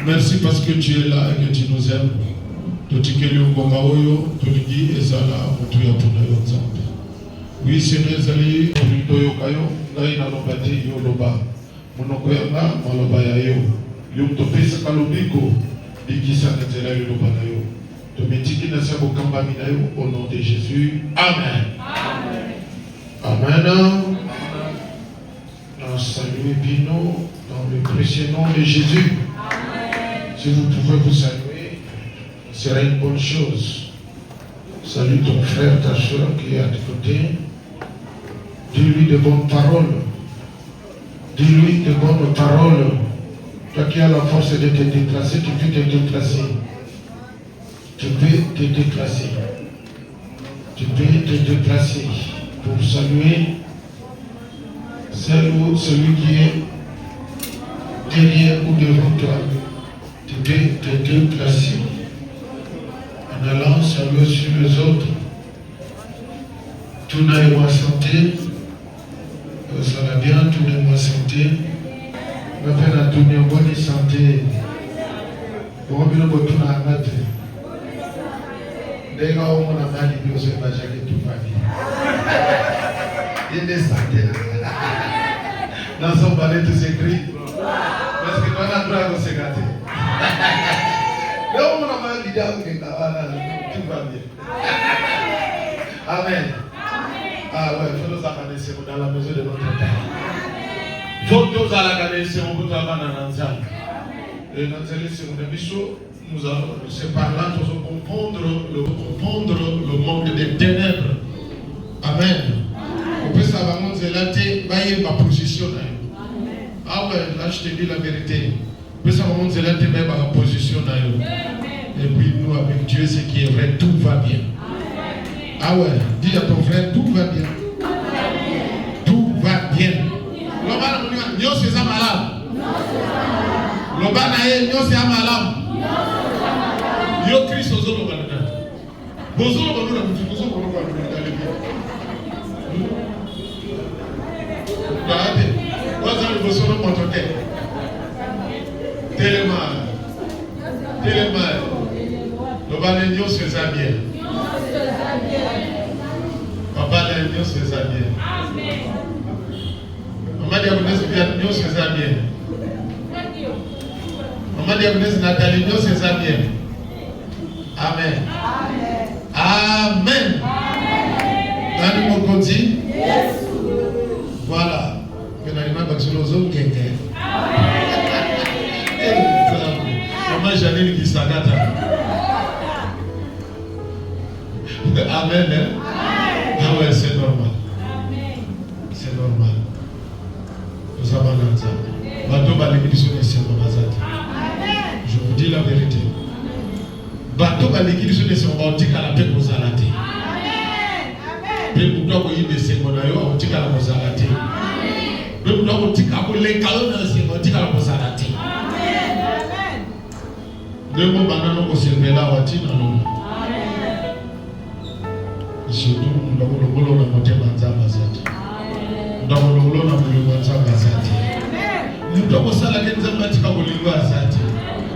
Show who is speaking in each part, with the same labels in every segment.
Speaker 1: Merci parce que tu es là et que tu nous aimes. Oui, Seigneur, Zali, Toyokayo, Naina Lopati, Yoloba, Monokoyanga, Maloba Yayo, Yumtopesa Kalobiko, Dikisa Natela Yoloba Nayo, Tometiki Nasabo Kamba Minayo, au nom de Jésus. Amen. Amen. Nous saluons Pino dans le précieux nom de Jésus. Amen. Si vous pouvez vous saluer, ce sera une bonne chose. Salue ton frère, ta soeur qui est à tes côtés. Dis-lui de bonnes paroles. Dis-lui de bonnes paroles. Toi qui as la force de te déplacer, tu peux te déplacer. Tu peux te déplacer. Tu peux te déplacer pour saluer celui qui est derrière ou devant toi. Tu peux te déplacer en allant saluer sur les autres. Tout n'a pas santé. Ça va bien, tout n'a pas santé. Ma peine a tourné en bonne santé. Pour bien tout n'a pas été. Dès qu'on a mal, il se va jamais tout va bien. Il est santé là. Dans son palais, tout s'écrit. Parce que toi, on a droit de se gâter. Là où on a mal, tout va bien. Amen. Ah ouais, il faut nous accader dans la maison de notre Père. Il faut nous accader pour travailler dans l'ensemble. Et dans cette émission, nous allons, c'est par là que nous allons comprendre le monde des ténèbres. Amen. On peut savoir que c'est là que ma position. Ah ouais, là je te dis la vérité. On peut savoir que c'est là que ma position. Et puis nous, avec Dieu, ce qui est vrai, tout va bien. Ah ouais, dis à ton frère, tout va bien. Tout va bien. Nous sommes malades. Nous sommes malades. Yo Christ aux autres malades. Vos autres malades, vous êtes Papa, Dieu se fait bien. Maman Diagonès, Dieu se fait bien. Maman Diagonès, Nathalie, Dieu se fait bien. Amen. Amen. Amen. Mon côté. Voilà. Maman Janine qui s'agata. Amen. Ah ouais, c'est normal. C'est normal. Nous avons l'ensemble. Je vous dis la vérité. Bateau va l'église de son boutique à la paix pour Zalate. Amen. Pourquoi vous y laissez mon aïe au boutique à la Zalate? Pourquoi vous boutique à les calons dans ce boutique à la Zalate? Amen. Deux mots banano au cerveau là, wati dans l'eau. Surtout, nous avons le boulot dans notre manzama zati. Nous avons le boulot dans notre manzama zati. Nous avons ça la kenza matika bolingwa zati.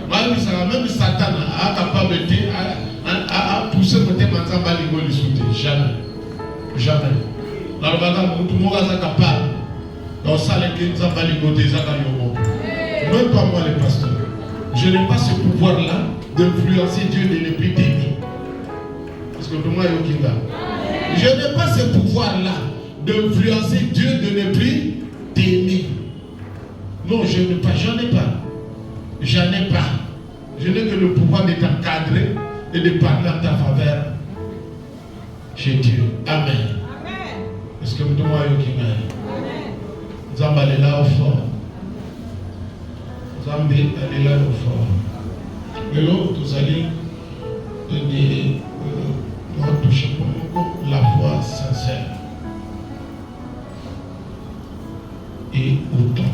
Speaker 1: Même Satan a capable de pousser notre manzama lingo li soute. Jamais. Jamais. Dans le bagage, tout le monde est capable. Dans ça la kenza balingo des akayomo. Même pas moi les pasteurs. Je n'ai pas ce pouvoir-là d'influencer Dieu de ne plus t'aimer. Parce que tout le monde est au Kinga. Je n'ai pas ce pouvoir-là d'influencer Dieu de ne plus t'aimer. Non, je n'ai pas, j'en ai pas. J'en ai pas. Je n'ai que le pouvoir de t'encadrer et de parler en ta faveur chez Dieu. Amen. Est-ce que vous devez aller au Kinga? Nous allons aller là au fort. Nous allons aller là au fort. Et l'autre, vous allez donner la foi sincère et authentique.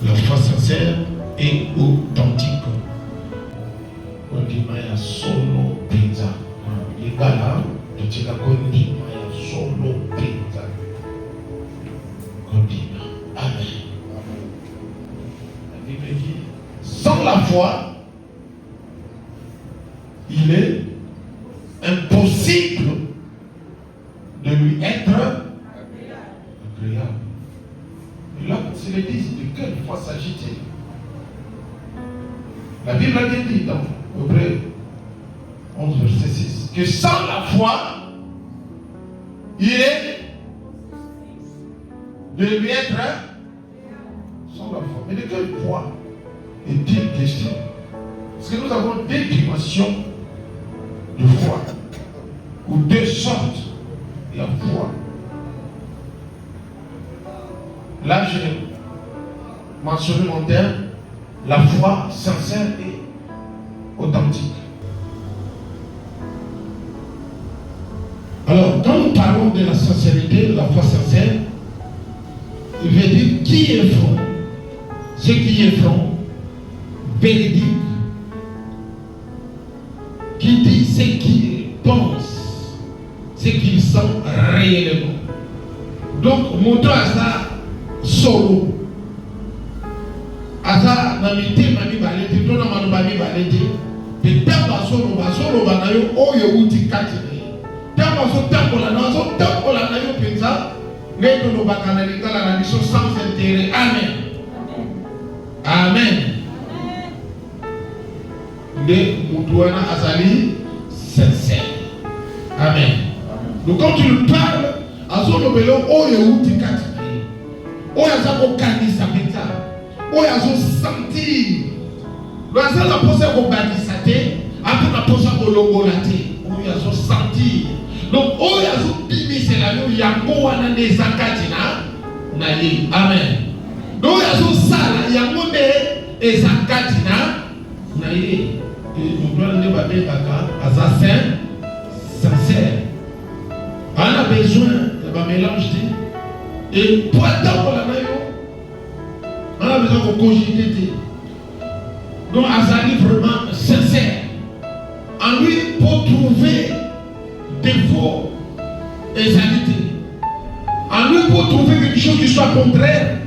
Speaker 1: La foi sincère et authentique. On dit Maya solo pizza. Il est là. foi, il est impossible de lui être agréable. Et là, c'est le dit de quelle foi s'agit-il? La Bible a bien dit dans Hébreux 11, verset 6, que sans la foi, il est de lui être sans la foi. Mais de quelle foi est-il question? Parce que nous avons deux dimensions de foi, ou deux sortes de la foi. Là, j'ai mentionné mon terme, la foi sincère et authentique. Alors, quand nous parlons de la sincérité, de la foi sincère, il veut dire qui est franc. Ce qui est franc, véridique, qui dit ce qu'il pense, ce qu'il sent réellement. Donc, moto à ça, solo. À ça, dans mes thèmes, je vais aller dire, dans mes baladi, de tamba solo, banayo, oyo uti katine. Tamba so tambola, nazo tambola nayo pensa, ngeto no bakanalika la mission sans intérêt. Amen. Amen. De Moutouana Azali sincère. Amen. Donc quand tu parles, Azo Belo, Oyo Tikati, Oyazo Kanisa Pita, Oyazo Santi, Oyazo la posa au Badisate, après la posa au Longolate, Oyazo Santi. Donc Oyazo Bimi, c'est la vie, Yango Wana de Zakatina, Naye. Amen. Donc Oyazo Sala, Yango de Zakatina, Naye. Nous devons nous battre à sa sincère. On a besoin de mélange et pour attendre la maillot, on a besoin de cogiter. Donc, Azali vraiment sincère. En lui, pour trouver défaut et salité. En lui, pour trouver quelque chose qui soit contraire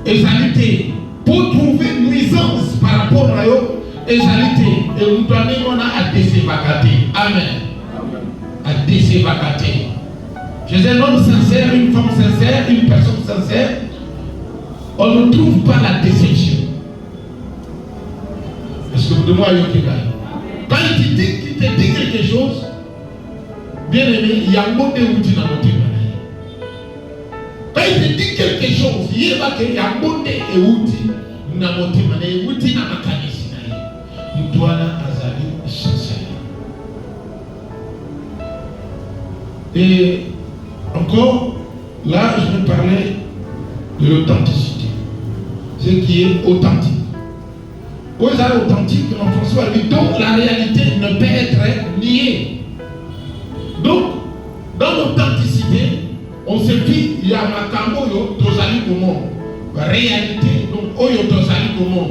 Speaker 1: et salité. Pour trouver nuisance par rapport à eux. Et salité, et nous donnons à désévacater. Amen. À désévacater. Je suis un homme sincère, une femme sincère, une personne sincère. On ne trouve pas la déception. Est-ce que vous demandez à Yokiba? Quand il te dit quelque chose, bien aimé, il y a un mot de outil dans notre vie. Quand il te dit quelque chose, il y a un mot de outil dans notre vie. Outil dans notre vie. Moutouana Azali sincère. Et encore, là, je vais parler de l'authenticité. Ce qui est authentique. Aux arts authentiques, en François dit, donc la réalité ne peut être niée. Donc, dans l'authenticité, on se dit, il y a Makambo, Tozali comment. Réalité, donc, Oyo Tozali comment.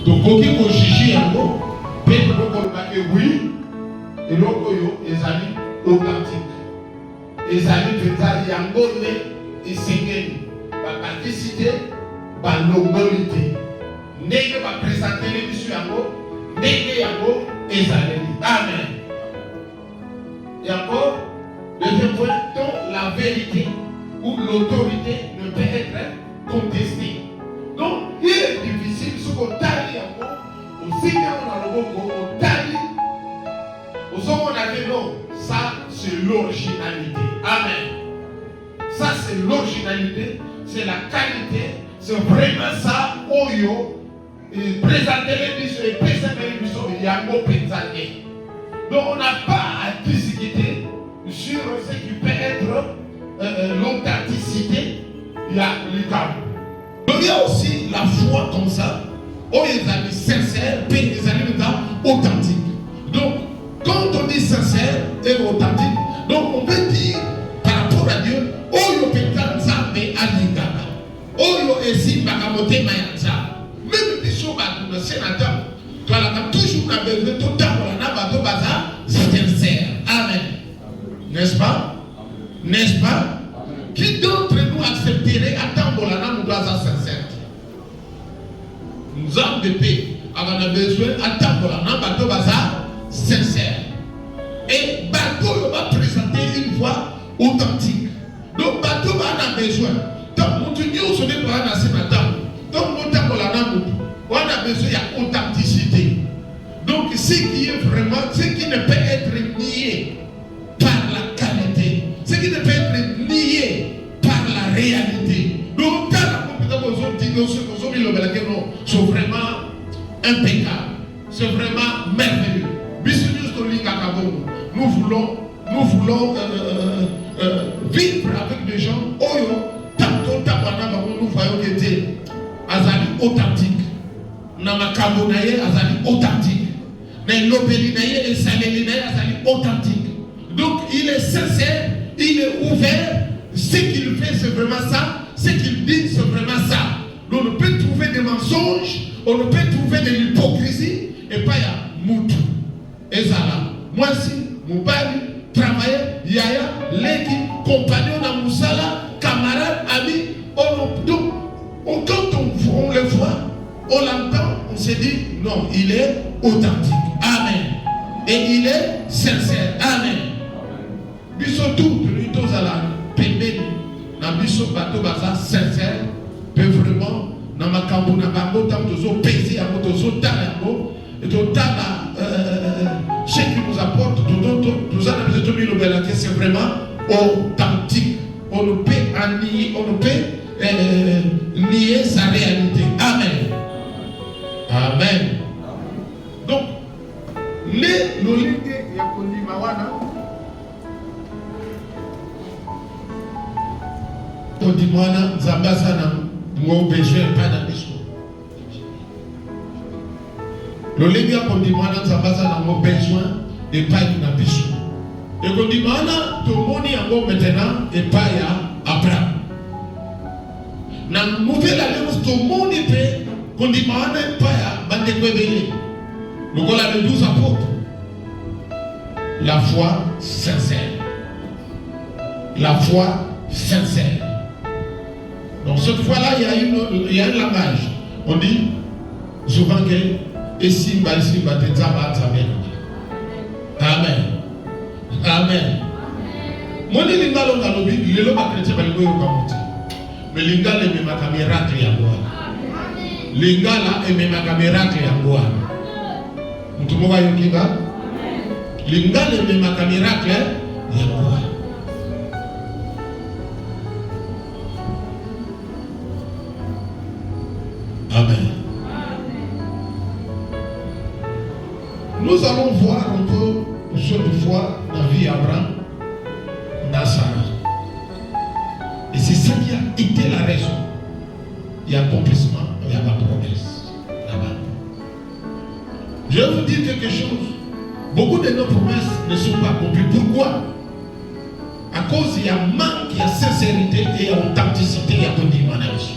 Speaker 1: Donc, aucun ko juger yango, peut-être que oui, et l'autre est authentique. Les amis peut-être yango ne esengeli, ba authenticité, ba longolité. Nege ba présenter les bisu yango, nege yango ezaleli. Amen. Yango, deuxième point, donc la vérité ou l'autorité ne peut être contestée. Donc, il est difficile ce qu'on taille aussi bien on a le bon on taille au second on a dit non, ça c'est l'originalité. Amen. Ça c'est l'originalité, c'est la qualité, c'est vraiment ça. Oyo, présenter les bijoux et présenter les bijoux, il y a un mot pétalier. Donc on n'a pas à discuter sur ce qui peut être l'authenticité. Il y a le cas. Donc il y a aussi la foi comme ça, où les amis sincères, puis les amis authentiques. Donc, quand on dit sincère et authentique, donc on peut dire par rapport à Dieu, Oyo Petan Zambe Aligaba, Oyo Esi Bakamote Mayanza, même les choses dans le sénateur, tu as toujours besoin de tout le temps pour la sincère. Amen. N'est-ce pas? N'est-ce pas? Qui d'entre nous accepterait à Tambolana nous doit sincère? Nous avons de paix. À on a besoin d'attendre un bateau bazar sincère. Et bateau va présenter une voix authentique. Donc bateau va a besoin. Donc nous on se dit pour un assez matin. Donc on a besoin d'authenticité. Donc ce qui est vraiment, ce qui ne peut être nié par la qualité, ce qui ne peut être nié par la réalité. Donc c'est vraiment impeccable, c'est vraiment merveilleux. Nous voulons vivre avec des gens nous voyons que Dieu azali authentique. Namakambo naye azali authentique. Nailobeli naye esaleli naye azali authentique. Donc il est sincère, il est ouvert. Ce qu'il fait c'est vraiment ça. Ce qu'il dit c'est vraiment ça. Donc on peut trouver des mensonges, on peut trouver de l'hypocrisie et pas ya mutu. Ezala. Moi si Moubali travailler yaya leki compagnon na musala camarade ami quand on le voit, on l'entend, on se dit non, il est authentique. Amen. Et il est sincère. Amen. Biso tout lui tous à la pembeni na biso bato baza sincère peut vraiment na makambo na bango tam tozo pesi yango tozo tala yango et to tala ce qui nous apporte tout ça na biso to bilobela que c'est vraiment authentique. On ne peut nier sa réalité. Amen. Amen. Donc, les lolingue ya kondima wana kondima wana nzambasa na ngo besoin pas na biso. Lolingue ya kondima wana nzambasa na ngo besoin et pas na biso. Et kondima wana tomoni yango maintenant et pas ya Abraham. Na nouvelle alliance tomoni pe kondima wana et pas ya bandeko ebele. Lokola les 12 apôtres. La foi sincère. La foi sincère. Donc cette fois-là, il y a un langage. On dit souvent que ici, Amen. Amen. Moi, je dis que le chrétien mais les gars, ils m'ont mis miracle. Les gars là, ils m'ont mis miracle. Tout le monde va y aller. Les gars, ils m'ont mis miracle. Amen. Nous allons voir un peu cette fois dans la vie d'Abraham, dans Sarah. Et c'est ça qui a été la raison. Il y a accomplissement, il y a la promesse là-bas. Je vais vous dire quelque chose. Beaucoup de nos promesses ne sont pas accomplies. Pourquoi? À cause il y a manque, il y a sincérité et il y a authenticité, il y a condimnation.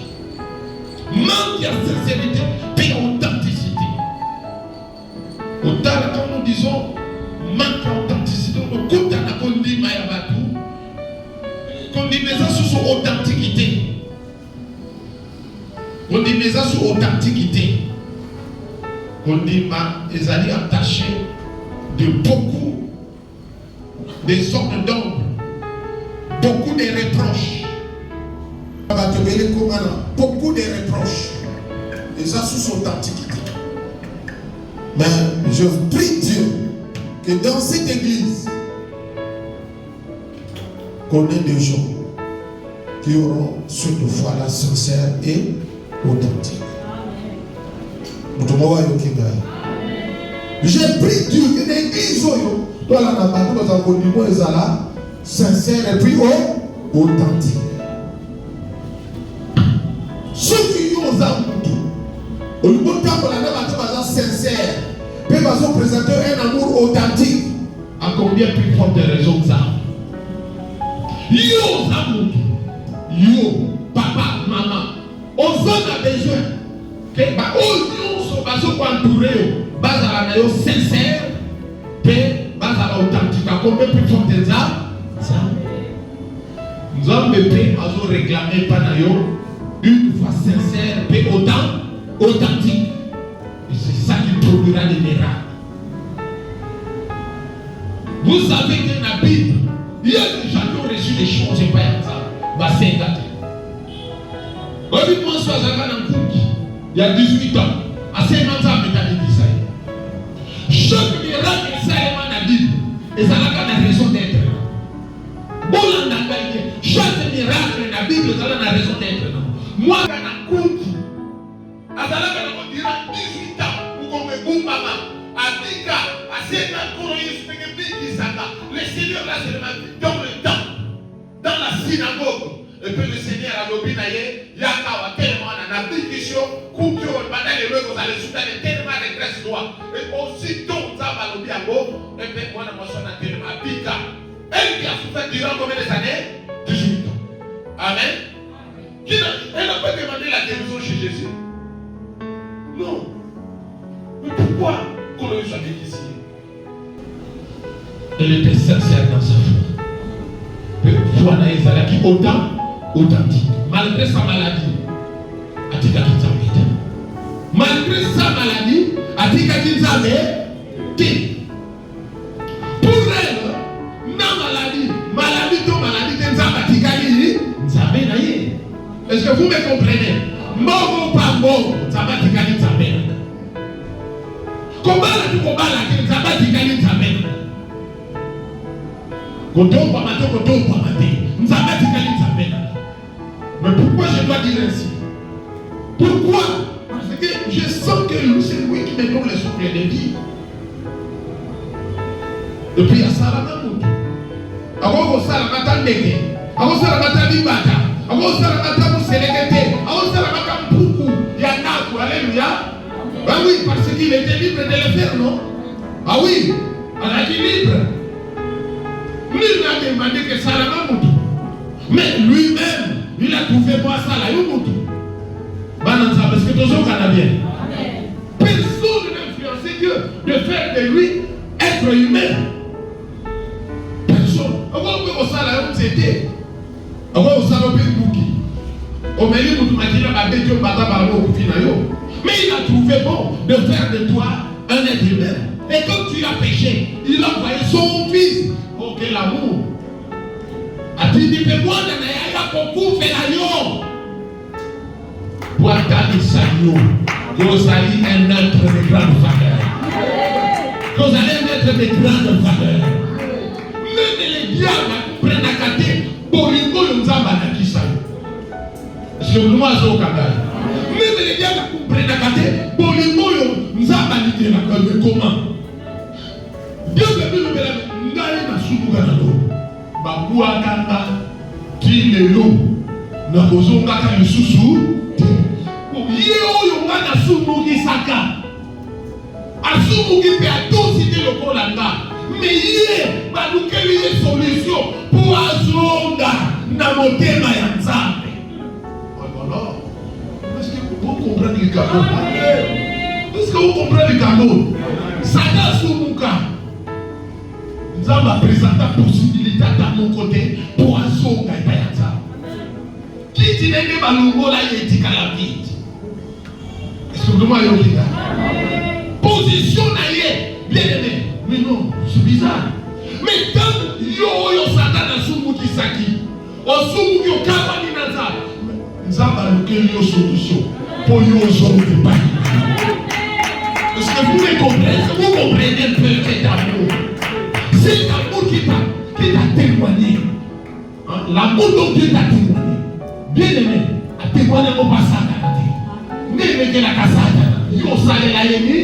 Speaker 1: Manque, il y a sincérité et il y a authenticité. Autant comme nous disons, manque d'authenticité, on écoute à la condimnation. Condimnation sur authenticité. Condimnation sur authenticité. Condimnation est allé attaché de beaucoup des sortes d'ombre, beaucoup de reproches. Beaucoup de reproches. Et ça sous authenticité. Mais je prie Dieu que dans cette église, qu'on ait des gens qui auront cette foi-là sincère et authentique. J'ai pris Dieu que l'église doit la nabato dans un condiment sincère et puis authentique. Ceux qui ont un au niveau de la sincère, peuvent présenter un amour authentique. À combien plus forte raison que ça? Yo, yo, papa, maman, on a besoin que nous soyons entourés, sincères, et authentiques. À combien plus forte raison? Nous avons réclamé par une foi sincère et authentique. Et c'est ça qui produira des miracles. Vous savez que dans la Bible, il y a des gens qui ont reçu des choses et pas ça. C'est gâté. Moi, je suis il y a 18 ans. À 50 ans, chaque miracle est dans la Bible. Et ça n'a pas de raison d'être. Chaque miracle dans la Bible, ça a raison d'être. Moi, je suis à 18 ans, pour qu'on me boum, maman. À 10 ans, à 7 ans, le Seigneur là, c'est dans le temps, dans la synagogue. Et puis le Seigneur a dit, Yakawa, tellement en application, Koukio, pendant les rues, vous allez soutenir tellement de graisse noire. Et aussitôt, ça va l'oublier à beau, et puis moi, je suis tellement pika. Elle qui a souffert durant combien d'années? 18 ans. Amen. Elle n'a pas demandé la guérison chez Jésus. Non. Mais pourquoi qu'on ne soit ici? Elle était sincère dans sa foi. Foi na ezalaki authentique. Malgré sa maladie, atika kinzambe. Malgré sa maladie, atika kinzambe. Pour elle, na maladie to maladie kinzambe atika kinzambe na ye. Est-ce que vous me comprenez? Mort ou pas mort, nzambe atika kinzambe. Kobala tu kobala kinzambe atika kinzambe. Mais pourquoi je dois dire ainsi? Pourquoi? Parce que je sens que c'est lui qui me donne le souffle de vie. Et puis il y a ça là dans avant ça la mata ndeke, avant ça la mata libata, avant ça la mata muselekete, avant ça la mata mpuku ya naku, alléluia. Ah oui, parce qu'il était libre de le faire, non? Ah oui, on a dit libre. Lui n'a demandé que ça la moutou. Mais lui-même, il a trouvé moi ça la moutou. Parce que toujours qu'on a bien. Personne n'influençait Dieu de faire de lui être humain. Personne. Avant que ça la c'était. Avant que ça la bouki. Au milieu de tout matin, mais il a trouvé bon de faire de toi un être humain. Et comme tu as péché, il a envoyé son fils. Pour que l'amour. A-t-il dit moi de n'ayant beaucoup fait l'amour. Pour attendre ça, vous allez un être de grande valeur. Vous allez un être de grande valeur. Même les diables prennent à côté pour les goûts de Nzamba. Est-ce que vous m'avez dit? Même les diables prennent à côté pour les goûts de Nzamba. Comment? Dieu veut nous dire. Babuakanga kilelo na kozongaka lisusu ye oyo ngana sumuki saka asumuki pe atosite lokola nga mais ye balukeli ye solution pour azonga na motema ya Nzambe. Alors est-ce que vous comprenez le cadeau? Est-ce que vous comprenez le cadeau? Saka sumuka ça m'a présenté la possibilité à mon côté pour un saut à Payata. Qui dit que Balungo là il dit qu'à la vie? Est-ce que vous m'avez dit ça? Position naïe, bien aimé. Mais non, c'est bizarre. Mais quand yo Satan a soumu kisaki, au soumu yo kawani naza, Nzamba luke yo solution pour yo sauver pas. Est-ce que vous me comprenez? Est-ce que vous comprenez un peu cet amour? C'est l'amour qui t'a témoigné. L'amour dont Dieu t'a témoigné. Bien aimé, a témoigné au passage. Mais il y a la cassade. Yo salé la yémi.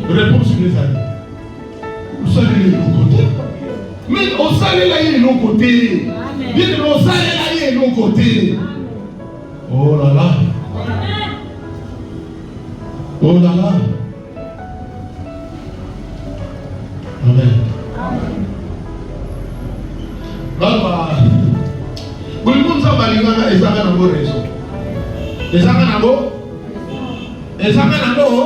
Speaker 1: Réponse sur les amis. Vous salez l'autre côté. Mais on salé la yémi l'autre côté. Bien aimé, on salé la yémi l'autre côté. Oh là là. Oh là là. Amen. Baba, tout le monde s'en va les gars, ils avaient un bon raison. Ils avaient un bon. Ils avaient un bon.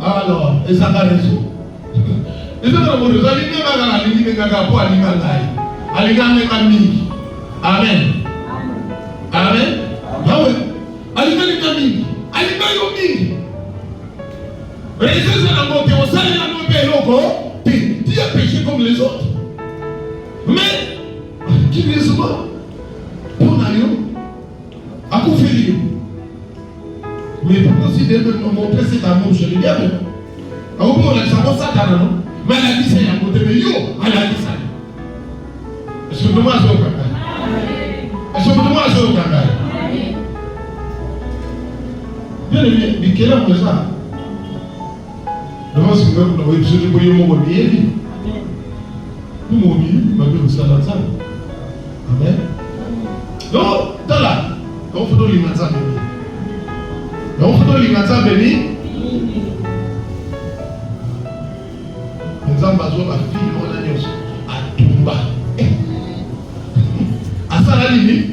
Speaker 1: Alors, ils avaient raison. Ils avaient un bon raison. Ils avaient un bon raison. Amen. Amen. Ah oui. Amen. Raison ça n'a monté au salaire la monté loco. Tu as péché comme les autres. Mais qui vient souvent pour n'aller à coup faire. Mais pour considérer montrer cet amour, je l'ai dit avec. À vous on a ça comme ça non. Mais elle a dit ça il y a côté mais yo, elle a dit ça. Est-ce que moi je comprends? Est-ce que moi je comprends? Bien aimé, mais quel homme est ça? Devant ce que nous avons besoin de voyer mon bien. Nous m'ont mis, ma vie vous salade ça. Amen. Donc, dans là, quand on fait dans l'immensa béni. Quand on fait dans l'immensa béni, nous avons besoin de la fille, on a dit à Tumba. À ça la limite.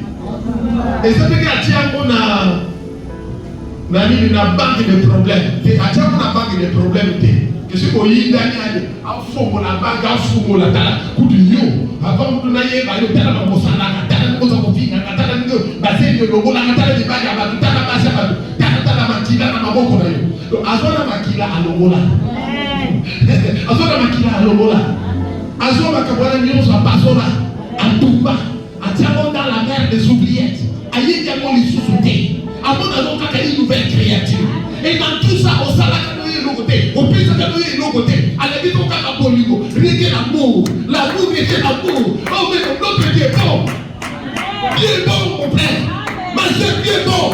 Speaker 1: Et ça fait qu'à Tiam, on a une banque de problèmes. À Tiam, on a une banque de problèmes. Que ce qu'on y a gagné, à fond pour la banque, à fond pour la tala, coup de yo. Avant de n'aller pas le tala, on s'en a tala, on s'en fout, on a tala, basé de logo, on a tala de bague, on a tala basé, on a tala makila, on a beaucoup de yo. Azona makila à logola. Azona makila à logola. Azona makabwana nyonso à Pasora, à Tumba, à Tiamon dans la mer des oubliettes. Aïe Tiamon les sous-soutés. Avant d'avoir une nouvelle créature. Et dans tout ça, au salaire, au pays de l'autre côté, à la vie de la poligo, rien que l'amour était l'amour. Oh, mais notre Dieu est bon. Dieu est bon, mon frère. Ma soeur, Dieu est bon.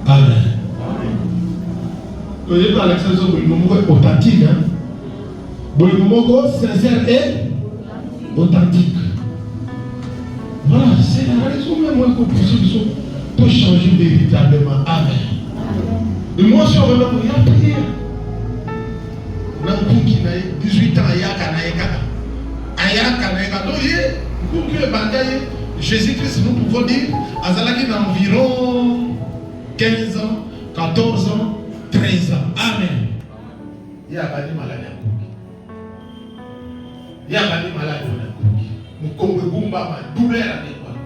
Speaker 1: Amen. Vous voyez, dans l'expression de l'homme authentique, Bolimogo, sincère et authentique. Voilà, c'est la raison même pour changer véritablement. Amen. Et moi, si on veut il y a prière. On a un coup qui n'a 18 ans, il y a Jésus-Christ, nous pouvons dire, Azalaki a environ 15 ans, 14 ans, 13 ans. Amen. Il y a pas de maladie à Kouki. Il y a pas de maladie à Kouki. Nous comprenons ma douleur à l'école.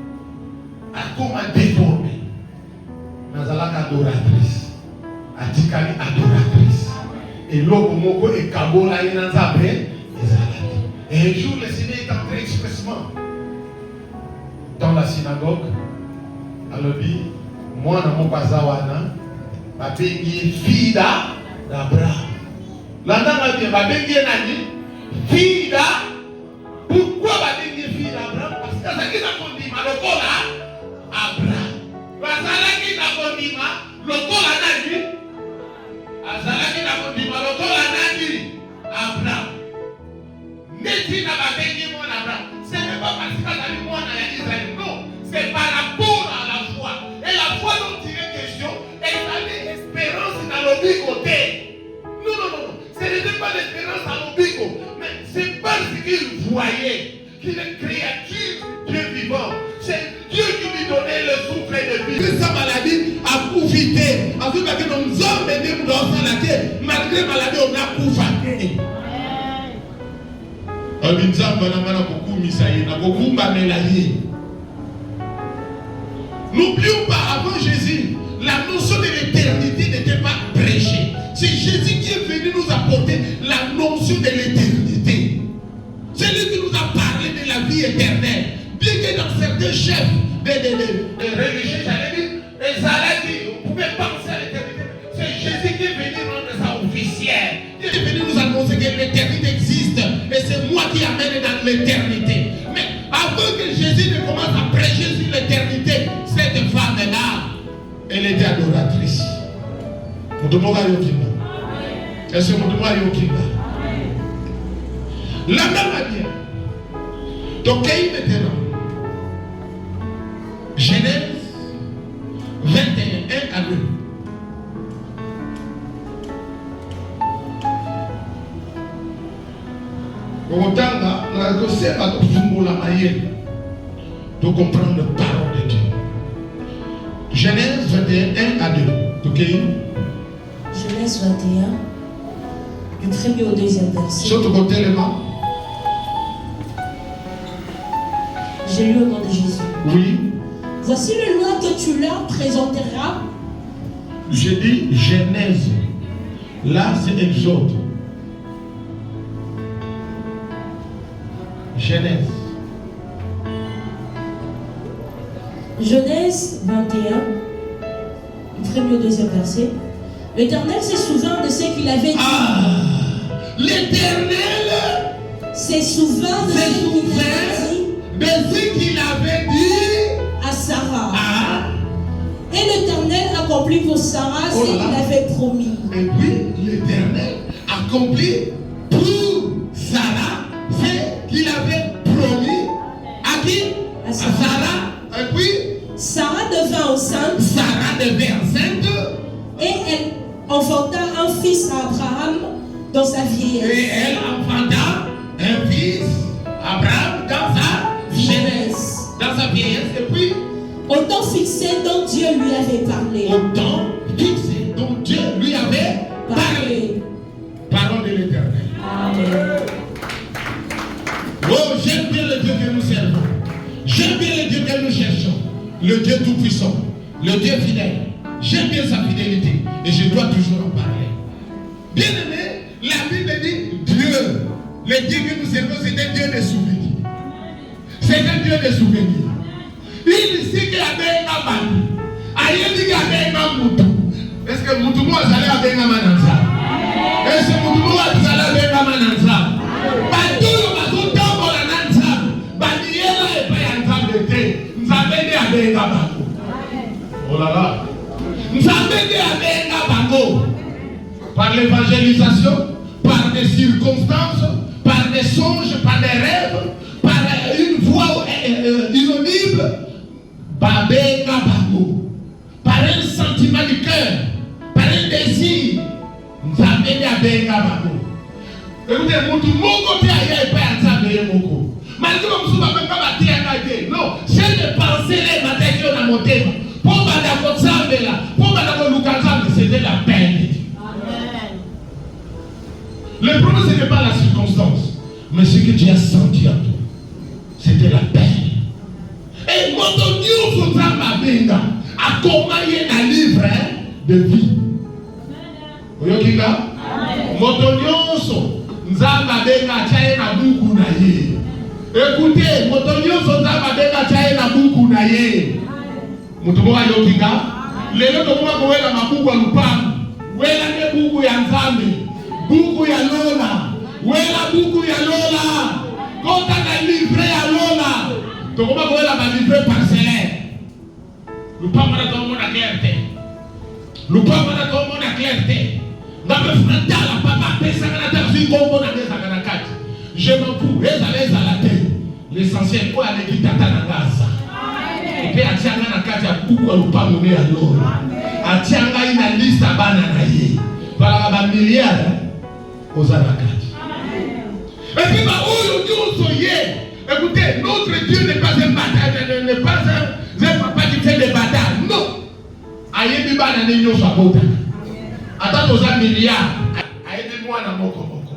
Speaker 1: À comment déformer. Nazalaka adoratrice. Atikali adoratrice. Et l'autre mot est Kabola et Nazabé. Et un jour, le Seigneur est entré expressement dans la synagogue. Alors, dit, moi, dans mon bazawana, ma béni fille d'Abraham. La dame a dit, ma béni fille d'Abraham. Pourquoi ma béni fille d'Abraham? Parce que ça qui a conduit ma locola Abraham. Azala qui a conduit ma locola Nadi. Azala qui a conduit ma locola Nadi. Abraham. N'est-il pas béni mon Abraham? Ce n'est pas parce qu'il a dit moi dans Israël. Non, c'est par rapport à la foi. Et la foi dont il est question, elle avait espérance dans le but côté. Non. Ce n'était pas l'espérance dans le but côté. Mais c'est parce qu'il voyait qu'il est créature Dieu vivant. C'est Dieu qui lui donnait le souffle de vie. Que sa maladie a profité. En tout cas, que nous sommes venus dans sa maladie. Malgré la maladie, on a profité. N'oublions pas, avant Jésus, la notion de l'éternité n'était pas prêchée. C'est Jésus qui est venu nous apporter la notion de l'éternité. C'est lui qui nous a parlé de la vie éternelle. Bien que dans certains chefs de religieux, j'allais dire, les Arabes, vous pouvez penser à l'éternité. C'est Jésus qui est venu rendre ça officiel. Il est venu nous annoncer que l'éternité existe. Et c'est moi qui amène dans l'éternité. Mais avant que Jésus ne commence à prêcher sur l'éternité, cette femme-là, elle était adoratrice. Est-ce que vous la même manière. Donc, maintenant, Genèse 21, 1 à 2. De comprendre la parole de Dieu. Genèse 21, 1 à 2. Ok?
Speaker 2: Genèse 21. Je très bien au deuxième verset.
Speaker 1: Surtout côté les mains.
Speaker 2: J'ai lu au nom de Jésus.
Speaker 1: Oui.
Speaker 2: Voici le loi que tu leur présenteras
Speaker 1: Je dis Genèse. Là, c'est Exode. Genèse.
Speaker 2: Genèse 21, du premier au deuxième verset. L'Éternel se souvint de ce qu'il avait dit.
Speaker 1: Ah, l'Éternel
Speaker 2: se souvint de
Speaker 1: ce qu'il avait dit
Speaker 2: à Sarah.
Speaker 1: Ah.
Speaker 2: Et l'Éternel accomplit pour Sarah ce qu'il avait promis.
Speaker 1: Et puis l'Éternel accomplit pour Sarah ce qu'il avait promis. À qui? À Sarah. Et puis
Speaker 2: Sarah devint enceinte. Et elle enfanta un fils à Abraham dans sa vieillesse.
Speaker 1: Et elle enfanta un fils Abraham dans sa jeunesse. Dans sa vieillesse. Et puis
Speaker 2: au temps fixé dont Dieu lui avait parlé.
Speaker 1: Au temps fixé dont Dieu lui avait parlé. Parole de l'Éternel.
Speaker 2: Amen.
Speaker 1: Oh, j'aime bien le Dieu que nous servons. J'aime bien le Dieu que nous cherchons. Le Dieu tout-puissant. Le Dieu fidèle. J'aime bien sa fidélité. Et je dois toujours en parler. Bien aimé, la Bible dit Dieu. Le Dieu que nous servons, c'est un Dieu de souvenirs. C'est un Dieu de souvenirs. Il sait qu'il y avait un bambou. Aïe dit qu'il y avait un moutou. Est-ce que moutou moi j'allais avec un mananza? Est-ce que moutou moi j'allais avec un mananza? Batou batou tambo la nanza. Badiela et pas yanza bete. Nzabede avec un bango. Oh là là. Nzabede avec un bango. Par l'évangélisation, par des circonstances, par des songes, par des rêves, par une voix inaudible. Babenga bango. Par un sentiment du cœur, par un désir, nous avons à benga bango. Écoutez, mon tout mon côté ailleurs est pas à ça moko. Malgré que nous sommes pas battus à côté. Non, c'est de penser les batailles qui ont monté. Pour battre votre sang là, pour battre votre lucas, c'était la peine. Amen. Le problème ce n'est pas la circonstance, mais ce que tu as senti en toi, c'était la peine. Et mon Dieu vous a benga. À comment il y a un livre de vie. Vous voyez qui là? Motonioso, Nzamba benga chaye na buku na ye. Écoutez, Motonioso Nzamba benga chaye na buku na ye. Mutumoka yokinga. Lelo tokuma kuwela mabuku alupangu. Wela ne buku ya Nzambe. Buku ya Lola. Wela buku ya Lola. Kota na livre ya Lola. Tokuma kuwela ma livre parcellaire. Lupamba na tout le monde a clarté. Lupamba na tout le monde a clarté. Dans le frontal, papa, je m'en fous. L'essentiel, quoi, elle dit tata na gaza. Et puis, atianga na kati ya kuku lupamba me alora. Atianga ina liste bana na ye. Para ba milliards aux anakati. Et puis, bah, oh, Dieu soyez. Écoutez, notre Dieu n'est pas un bâtard, n'est pas un papa qui fait des bâtards. Non. Aïe, biba na n'enyo sabota. Attends aux milliards. Aïe, moi na moko moko.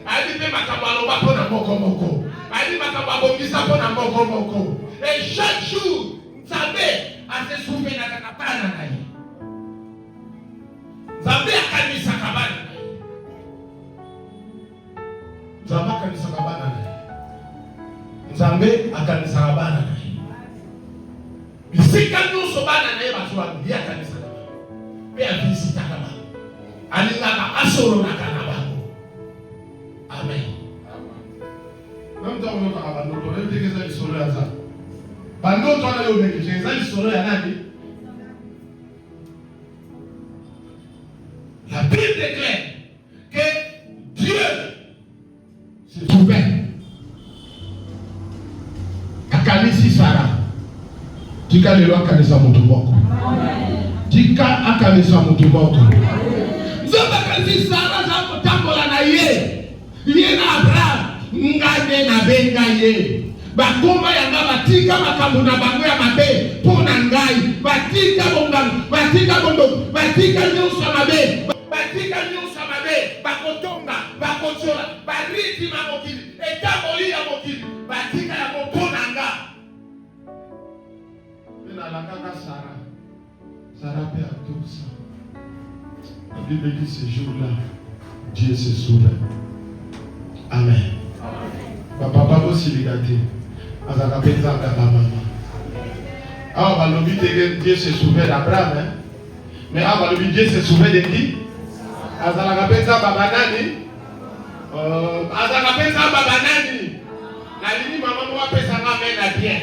Speaker 1: Aïe, biba makabalo bako na moko moko. Aïe, makabalo bisa ko na moko moko. Et chaque jour, Zambé a se souffert na kanapana na ye. Zambé a kanisa kabana na ye. Zambé a kanisa kabana na ye. Nzambe akanisaka bana na ye. Bisika nyonso bana na ye bazwa ye akanisaka bango. Mpe avisitaka bango. Alingaka asololaka na bango. Amen. Namta oyokaka bandoto oyebiki eza lisolo ya Nzambe. Bandoto wana yobekije eza lisolo ya nani? La Bible déclare que Dieu se trouvait akanisi Sarah. Tika lelo akanisa mutu moko. Tika akanisa mutu moko. Nzamba akanisi Sarah za kotambola na ye. Ye na Abraham ngane na benga ye. Bakoma yanga batika makambo na bango ya mabe pona ngai. Batika bonga, batika bondo, batika nyonso mabe. Batika nyonso mabe, bakotonga, bakochola, bariti mamokili, etaboli ya mokili, batika ya mopona nga. La kaka Sarah. Sarah perd tout ça. La Bible dit ce jour-là, Dieu se souvient. Amen. Papa aussi ligaté. Azaka penza maman. Ah, balobi Dieu se souvient d'Abraham, hein? Mais ah, balobi Dieu se souvient de qui? Azaka penza baba nani? Azaka penza baba nani? La ligne maman moi pesa amen à bien.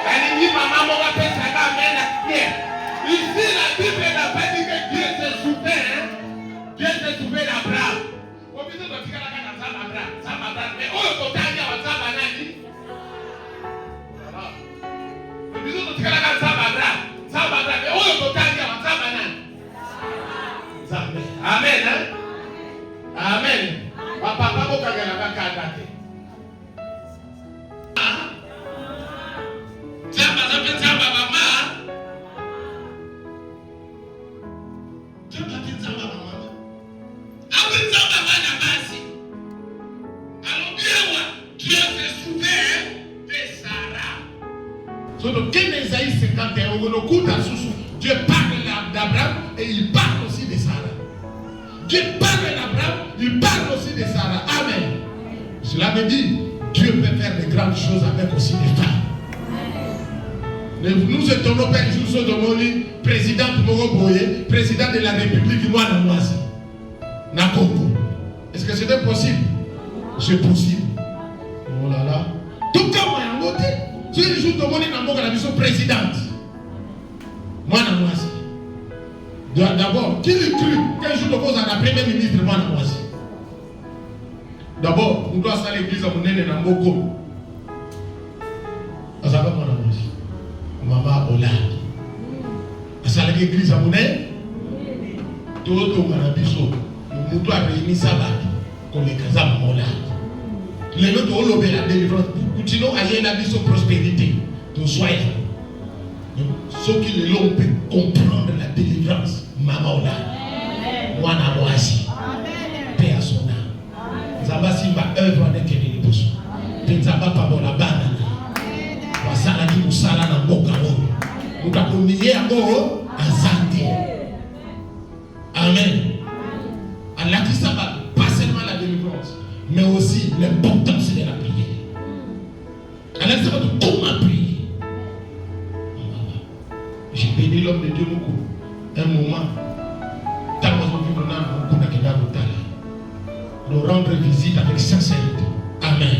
Speaker 1: La ligne maman moi pesa amen à bien. Ici la Bible n'a pas dit que Dieu se souvient, hein? Dieu se souvient d'Abraham. Au besoin de tirer la carte à Abraham, mais oh, il faut tailler à Abraham. Le besoin de tirer la carte à Abraham, mais oh, il faut tailler à Abraham. Amen, hein? Amen. Papa, papa, vous avez la carte. Dieu parle d'Abraham et il parle aussi de Sarah. Dieu parle d'Abraham, il parle aussi de Sarah. Amen. Cela veut dire Dieu peut faire de grandes choses avec aussi des femmes. Nous étonnons Père Jousso de Moni, président de Moroboye, président de la République du Mouanamoisi, na Congo. Est-ce que c'était possible? C'est possible. Oh là là. Tout cas, moi, en côté, si je joue de Moni, na mission présidente. Mouanamoisi. D'abord, qui lui cru qu'un jour de cause à la première ministre Mouanamoisi? D'abord, on doit aller à l'église à Mounene na Mboko. Ça va Mouanamoisi. Maman Olade. À l'église à Mounene. Tout le monde a biso. Nous doit réunir sabbat. Comme les casas Maman Olade. Les autres ont l'obé la délivrance. Continuons à y aller la biso prospérité. Donc soyez. Ceux qui l'ont pu comprendre la délivrance. Maman Olade. Mouanamoisi. Paix à son âme. Zamba Simba œuvre avec les besoins. Penzaba Pabola Banana. Wasala qui nous sala na mboka wo. Nous avons nié à mort azante. Amen. Allah qui ça va pas seulement la délivrance, mais aussi l'importance de la prière. Allah ça va comment prier. J'ai béni l'homme de Dieu beaucoup. Un moment, tant que nous vivons dans le monde, nous rendre visite avec sincérité. Amen.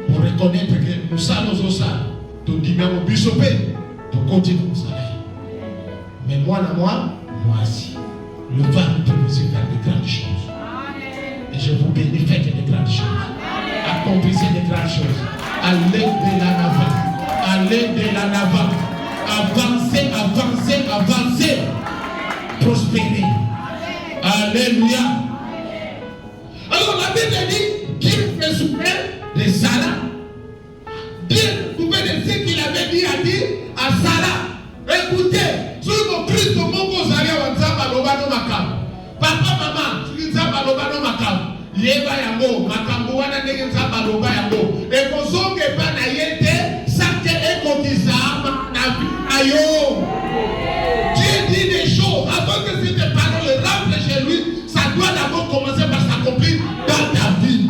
Speaker 1: Pour reconnaître que nous sommes aux salles, nous disons au bisopé, nous continuons au salaire. Mais moi, aussi, le vent peut nous faire de grandes choses. Et je vous bénis, faites de grandes choses. Accomplissez de grandes choses. Allez de l'avant. Allez de l'avant. Avancez, avancez, avancez. Prospérez. Alléluia. Alors la Bible dit qu'il se souvient de Sarah. Dieu se souvient de ce qu'il avait dit à Sarah. Écoutez, sur mon Christ, mon Gozaria, papa, maman, tu dis Balobano Makam. Yeba yango, Makambuana Negenza Baloba yango. Et qu'on s'en que pas naïete, ça que écotizama, ayo. Dieu dit des choses avant que cette parole rentre chez lui. Ça doit d'abord commencer par s'accomplir dans ta vie.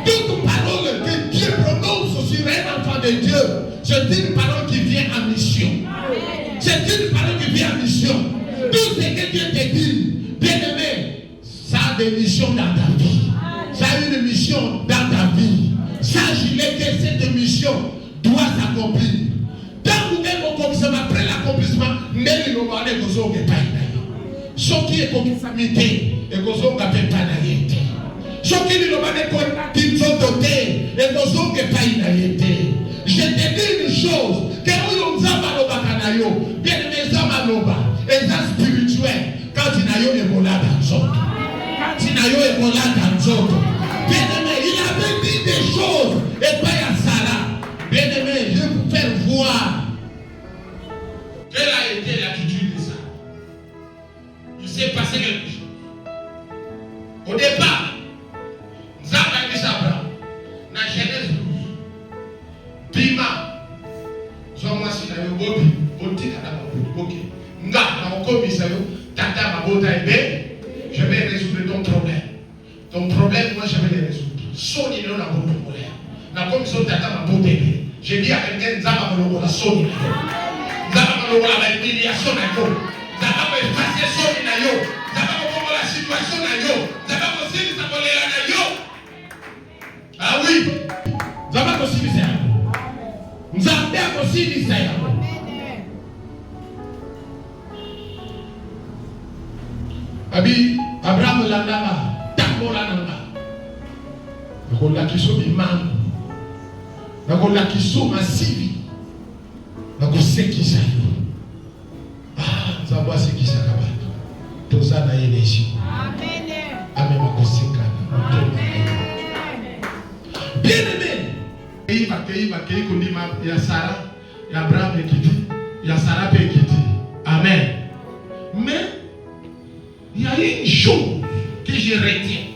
Speaker 1: Toute parole que Dieu prononce sur un enfant de Dieu, c'est une parole qui vient en mission. C'est une parole qui vient en mission. Tout ce que Dieu te dit, bien aimé, ça a des missions dans ta vie. Ça a une mission dans ta vie. Sache-le que cette mission doit s'accomplir. Tant que vous commencez après l'accomplissement, n'est-ce pas que vous avez pas ce qui est comme famille et que vous avez pas naïté. Ce qui est qu'ils sont dotés et que vous avez pas naïté. Je te dis une chose, que vous avez bien aimé et ça spirituel, quand il a eu Ebola dans l'autre. Quand il a eu Ebola dans l'autre. Bien aimé, il avait dit des choses et pas à Sarah. Bien aimé, je vais vous faire voir quelle a été l'attitude de ça. Il s'est passé quelque chose. Au départ, nous avons dit Abraham, dans Genèse 12, Bima, Zoma Sinayo Bobi, Boti Kadama Bobi, nga na okomisa yo tata mabota ebe Ton problème, moi je vais les résoudre. Soni le la bonne colère. Na comme ça tata ma beauté. Je dis à quelqu'un Nzaba Moloko la soni. Nzaba Moloko la humiliation na yo. Nzaba ko effacer soni na yo. Nzaba ko la situation na yo. Nzaba ko sili sa colère na yo. Ah oui. Nzaba ko sili sa yo. Nzaba ko sili sa yo. Abi Abraham landama tambola nanga. Nakola kiso bimangu. Nakola kiso masivi. Nakosekisa yo. Ah, nzamba sekisa kabatu. Toza na yeneshi. Amen. Amen makosekana. Bien aimé. Bakei kondima ya Sarah, ya Abraham ekiti, ya Sarah pe ekiti. Amen. Mais il y a une chose que je retiens.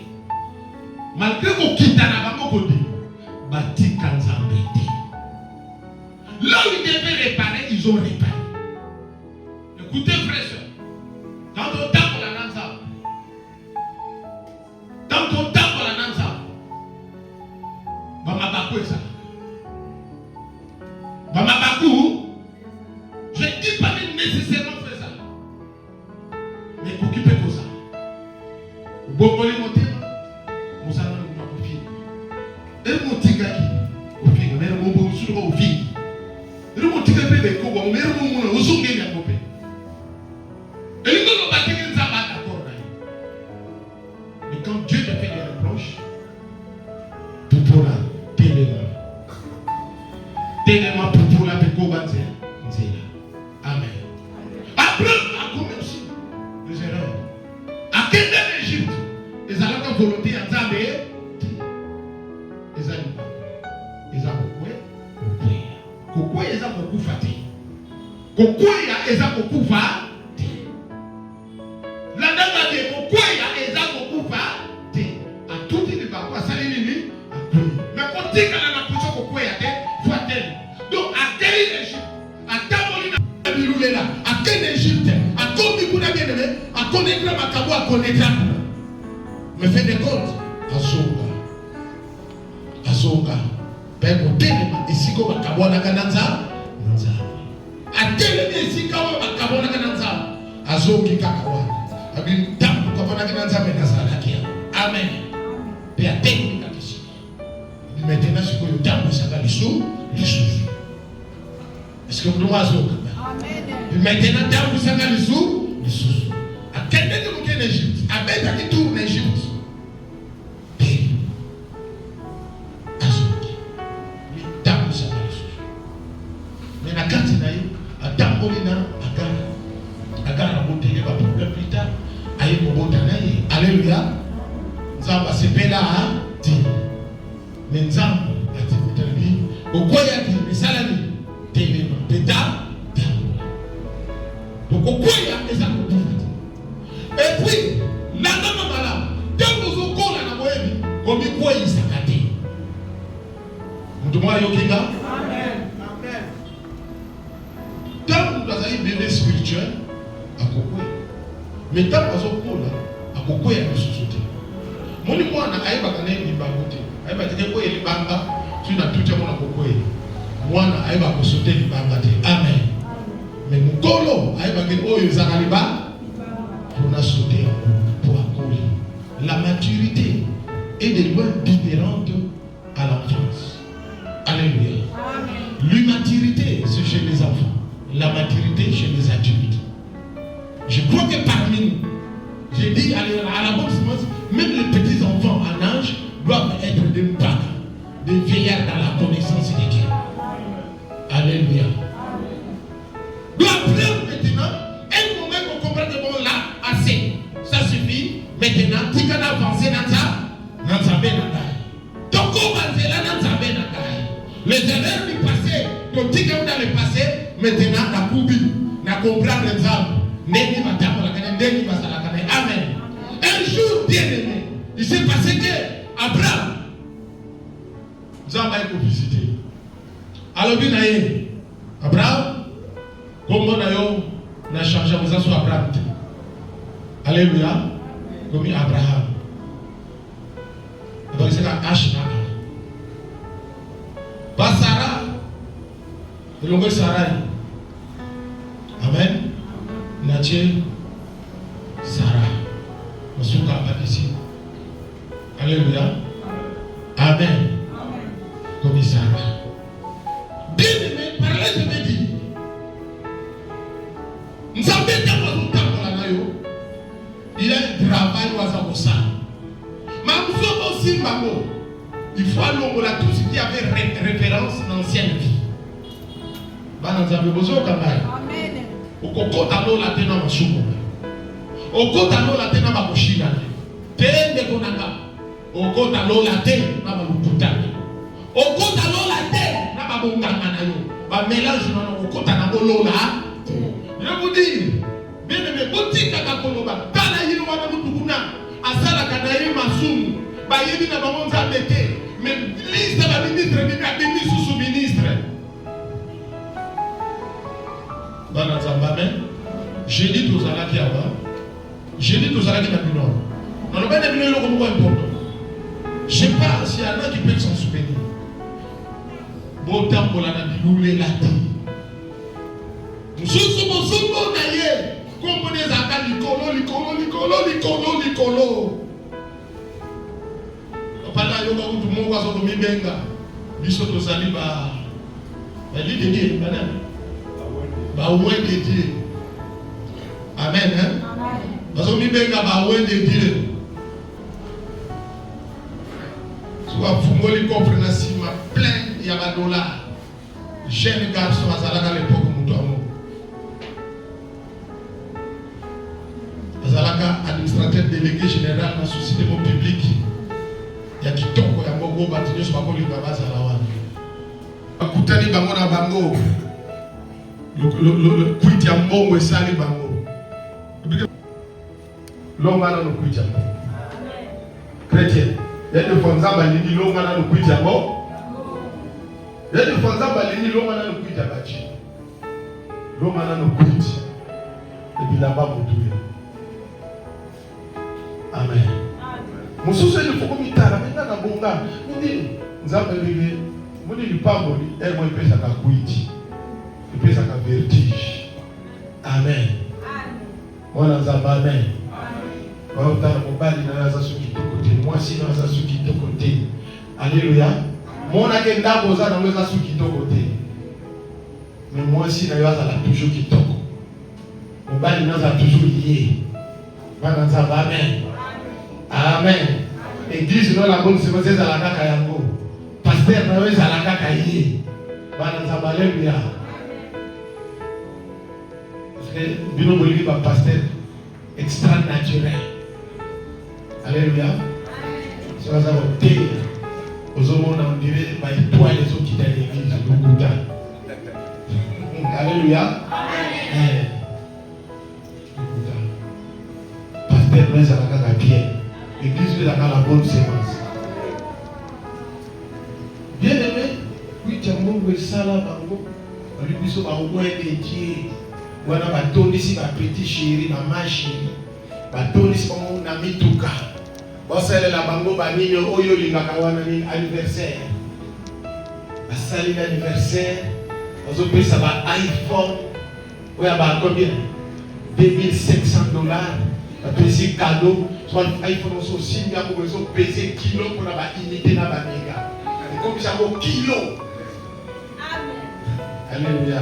Speaker 1: Malgré qu'on quitte la Bamokodi, Bati Kanzambete. Là où ils devaient réparer, ils ont réparé. Écoutez, frère, dans ton temps pour la Nansa, dans ton temps pour la Nansa, Bamabakou est ça. Bamabakou, je ne dis pas nécessairement faire ça. Mais pour occuper pour ça. Bon, on est monté. Nous allons nous confier. Et mon tigaki, au fil, mais mon bon sur au fil. Et mon tigaki, mais comment, mais mon au son gagne à couper. Et nous nous battons une zabat d'accord. Mais quand Dieu te fait des reproches, tout pour la téléma pour la pécobanze. Amen. Après, à commercer les erreurs. À quelle Égypte? Les Alains volonté à Zambé. Les Alains. Les Alains. Kokwe, les Alains beaucoup fatigué. Kokwe, les Alains beaucoup fatigué. La dame de Kokwe, les Alains beaucoup fatigué. À tout les Bakou, à Salinini, à tout. Mais quand tu es dans la position Kokwe, faut attendre. Donc, à quelle Égypte? À Tamolina, à quelle Égypte? À combien de bien aimé? À connaître ma cabo, à connaître. Me fait des comptes. Azoga. Père, mon téléma, ici, comme à cabo, à Kananza. À téléma, ici, comme à cabo, à Kananza. Azogi Kakawa. Abin Tam, comme à Kananza, mais dans Amen. Père, téléma, ici. Maintenant, je peux dire que ça va les sous. Est-ce que vous nous avez maintenant, dans vous savez les sous, à quel moment vous êtes en Égypte? À Beth, à qui tourne en Égypte? Dans vous savez les sous. Mais la carte est à Tambolina, à Gara, à Boutele, à problème plus tard, à Yébobotanaï. Alléluia. Nzamba, c'est Bella, dit. Mais Nzamba, a dit, au quoi il y a dit, mais ça l'a dit. Péta, donc au quoi il y a des amis. Et puis, la dame malade, quand nous avons encore la moyenne, comme il quoi il s'est gâté. Nous devons aller au Kinga. Amen. Amen. Tant nous avons un bébé spirituel, à Kokwe. Mais tant nous avons encore là, à Kokwe, il y a des sociétés. Mon moi, on a aïba kané ni bagote. Aïba teke quoi il est bamba, tu n'as tout à mon à Kokwe. Mwana aiba kosote libanga te. Amen. Mais mukolo aiba ke oyo zakaliba pour na sauter pour accourir. La maturité est de loin différente à l'enfance. Alléluia. L'immaturité c'est chez les enfants. La maturité chez les adultes. Je crois que parmi nous, j'ai dit à la bonne semence, même les petits enfants en âge doivent être des mpagas, des vieillards dans la connaissance de Dieu. Alléluia. Nous apprenons maintenant un moment qu'on comprend que bon là, assez. Ça suffit. Maintenant, tu peux avancer dans ça. Donc, on va dire là dans ça. Les erreurs du passé, donc tu peux dans le passé, maintenant, la coubi, la comprendre les âmes. N'est-ce pas Amen. Un jour, bien aimé, il s'est passé que Abraham, nous avons été visiter. Alors, bien, Abraham, comme on a changé, vous avez Abraham. Alléluia. Comme Abraham. ka Ashna. Pas Sarah. Le longue Sarah. Amen. Natie Sarah. Masuka Abadisi. Alléluia. Amen. Comme Sarah. Bien aimé, par là je me dis. Nous avons été dans le temps pour la nayo. Il y a un travail où ça ça. Mais nous sommes aussi maman. Il faut aller là tout ce qui avait référence dans l'ancienne vie. Bah nous avons besoin quand même. Amen. Au coco talo la tena masumo. Au coco talo la tena makoshina. Tende konanga. Au coco talo la tena malukutani. Au coco talo la tena na babonganga na yo. Ba mélange na au coco tana bolola. Je vous dis, bien aimé, boutique à Kakoloba, Kana Yirwana Mutukuna, Asala Kanaï Masum, Bayebi na Bamonza Mete, mais liste la ministre, Bimi sous-ministre. Banazambame, j'ai dit aux Alaki avant, j'ai dit aux Alaki Nabino. Non, le bain Nabino est le important. Je ne sais pas s'il y en a qui peuvent s'en souvenir. Bon temps pour la Nabino, les latis. Nous sommes d'ailleurs, comme des attaques, Licolo. Pendant que tout le monde va se faire, Bissoto Saliba, l'île de Dieu, madame. Baoué de Dieu. Amen. Parce que Mibenga Baoué de Dieu. Soit Fumoli comprend si ma plein, il y a un dollar. Jeune garçon à Zalaka à l'époque, Moutouamo. Zalaka, administrateur délégué général de la société publique. Il y a qui tombe pour un bon bâtiment sur la police de Zalawan. Akutani bango na bango. Le kuiti ya mbongo esali bango. Longa na no kuiti ya mbongo. Chrétien. Il y a des fois nzamba lini longa na no kuiti ya mbongo. Il y a des fois nzamba lini longa na no kuiti ya bachi. Longa na no kuiti. Et puis là-bas pour tout. Amen. Mususu ni foko mitara mena na bonga. Ndi nzamba lini muni lipambo ni emo pesa ka kuiti. Pesa ka vertige. Amen. Mwana nzamba amen. Wa utana mobali na naza suki tokote. Mwasi na naza suki tokote. Alléluia. Mwana ke ndabo za na naza suki tokote. Mais mwasi na yaza la toujours kitoko. Mobali naza toujours lié. Mwana nzamba amen. Amen. Église non la bonne c'est ça la kaka yango. Pasteur na weza la kaka yé. Mwana nzamba alléluia. Bino Bolivie va pasteur extra naturel. Alléluia. C'est ça va terre. Aux hommes on dirait bah étoile les autres qui dans l'église le Alléluia. Amen. Pasteur mais ça va la pierre. L'église va la bonne sémence. Bien aimé, oui tu as mon sala bango. Lui biso ba au de Dieu. Wana batondisi ba petit chéri maman chéri batondisi bango na mituka basalela bango banini oyo lingaka wana ni anniversaire basali l'anniversaire bazopesa ba iPhone oya ba combien $2,500 bapesi cadeau soit iPhone aussi ya ko beso peser kilo pour la ba unité na ba méga comme ça ko kilo. Amen. Alléluia.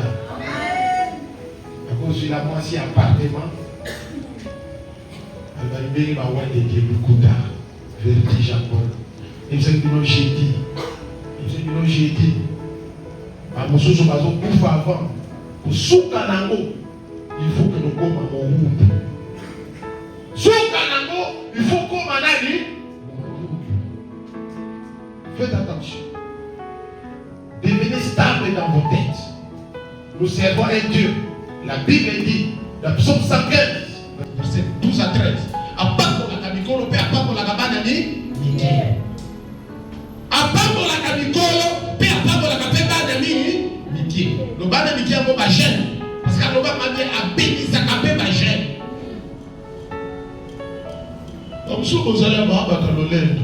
Speaker 1: Quand je suis là, moi, si appartement, elle va libérer ma voix de Dieu, le Kouta, vertige encore. Et c'est que j'ai dit, à mon sous bazo, pour avant, pour Soukanango, il faut que nous commes à mon groupe. Soukanango, il faut qu'on m'en aille. Faites attention. Devenez stable dans vos têtes. Nous servons un Dieu. La Bible dit, dans Psaume 115, verset 12 à 13, à part pour la camicolo, à part pour la cabanani, à part pour la camicolo, à part pour la cabanani, Miki. Le banani est un peu gêne, parce que le banani a béni sa capé ma gêne. Comme si vous allez avoir un calolène.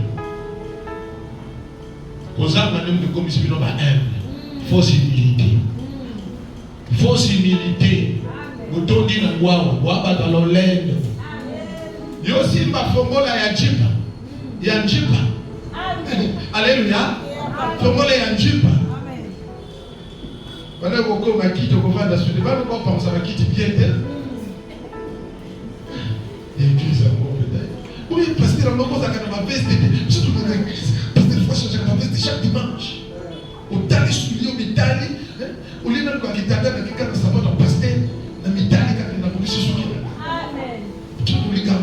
Speaker 1: Fausse humilité. Fausse humilité. Mutondi na ngwao, waba galolendo. Yo simba fongola ya jipa. Ya jipa. Alléluia. Fongola ya jipa. Bana boko makito kovanda sudi. Bana ko pensa makiti biente. Église amour peut-être. Oui, parce que on cause à ma veste, surtout dans l'église. Parce que fois changer ma veste chaque dimanche. Au tali soulier au mitali, au lieu de quoi qui t'a donné quelqu'un de savoir dans pasteur, na mitali quand on a voulu se soulier. Amen. Tu nous les gars.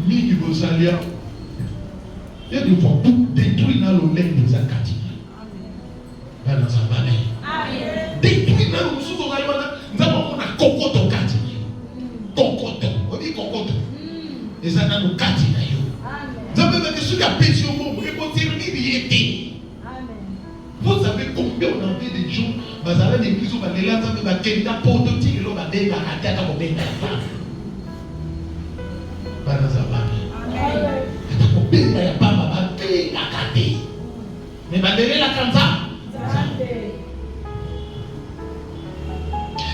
Speaker 1: Mini bosalia. Il y a des fois tout détruit dans le lait des akati. Amen. Dans sa famille. Amen. Détruit dans le sous oreille nous avons un cocotte au kati. Cocotte. On dit cocotte. Et ça dans le kati na yo. Vous avez que celui qui a péché au monde, vous vous savez combien on a vu des gens, vous avez des églises où les gens ont des prototypes, ils ont des caractères comme des femmes.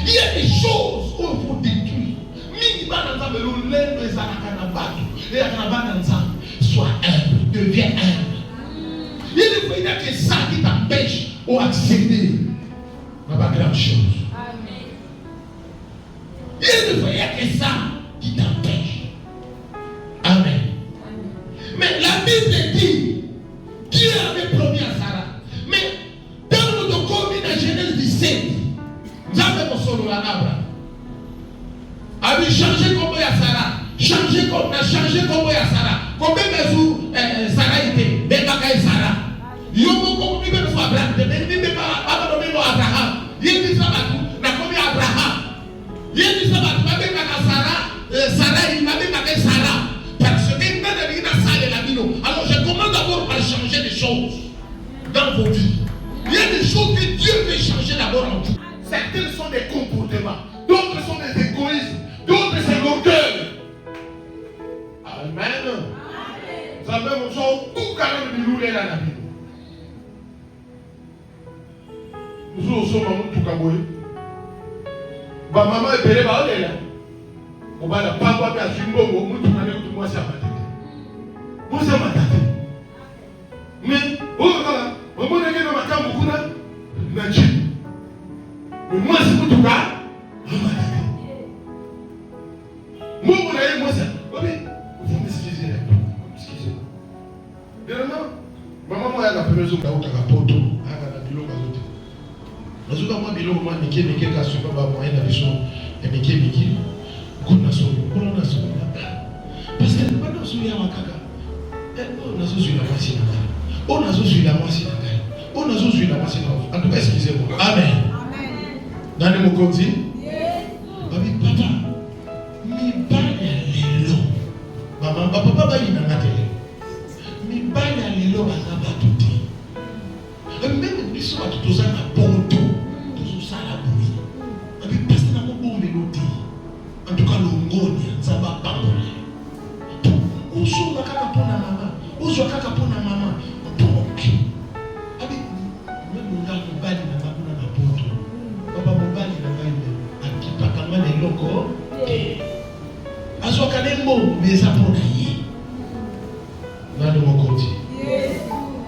Speaker 1: Il y a des choses où il faut détruire. Sois humble, deviens humble. Il ne faut pas que ça qui t'empêche ou accéder à la grande chose. Amen. Il ne faut pas que ça qui t'empêche. Amen. Mais la Bible dit Dieu avait promis à Sarah. Mais dans le document de Genèse 17, nous avons solo la Nabra. Avait changé comme Sarah. Changer comme Sarah. Combien de jours Sarah était? Bébacaï Sarah. Yomo comme lui même soit Abraham. De même pas abandonner Abraham. Il dit ça va tout. Na comme Abraham. Il dit ça va tout. Bébacaï Sarah. Sarah il m'a bébacaï Sarah. Parce que maintenant il y a ça la vie. Alors je commence d'abord par changer des choses dans vos vies. Il y a des choses que Dieu veut changer d'abord en vous. Certains sont des comportements. D'autres sont des égoïsmes. D'autres c'est l'orgueil. Amen. Ça même son tout carré de louer la Bible. Nous sommes tout caboé. Ba maman est péré ba là. On va la pas voir à Jimbo ou tout cané tout moi ça m'a tête. Moi ça m'a tête. Mais oh là, maman n'est pas ma cam beaucoup là. Na Jim. Mais moi c'est tout cas. Maman tête. Moi on a moi ça. Oui. Vous m'excusez. Excusez-moi. Dernièrement, maman moi elle a fait maison dans la poto, à la bilo kazote. Nazuka moi bilo moi mike ka suka ba moyen na biso et mike. Kuna so, kuna so. Parce que pas dans souya makaka. On a sous la voici na. On a sous la voici na. On a sous la voici na. En tout cas, excusez-moi. Amen. Amen. Dans le mot comme dit. Babi papa. Mi banya lelo. Maman papa ba ina ngate. Mi banya lelo bazaba tuti. Même biso ba tutoza na poto. Tuzo sala buri. Babi pasta na mo bombe loti. En tout cas longoni nzaba pambola. Uso kaka pona mama. Uso kaka pona mama. Donc abi même nga mobali na bakuna na poto. Baba mobali na ngai akipaka ngana iloko. Azoka nembo meza pona ye. Nani mokonzi? Yes.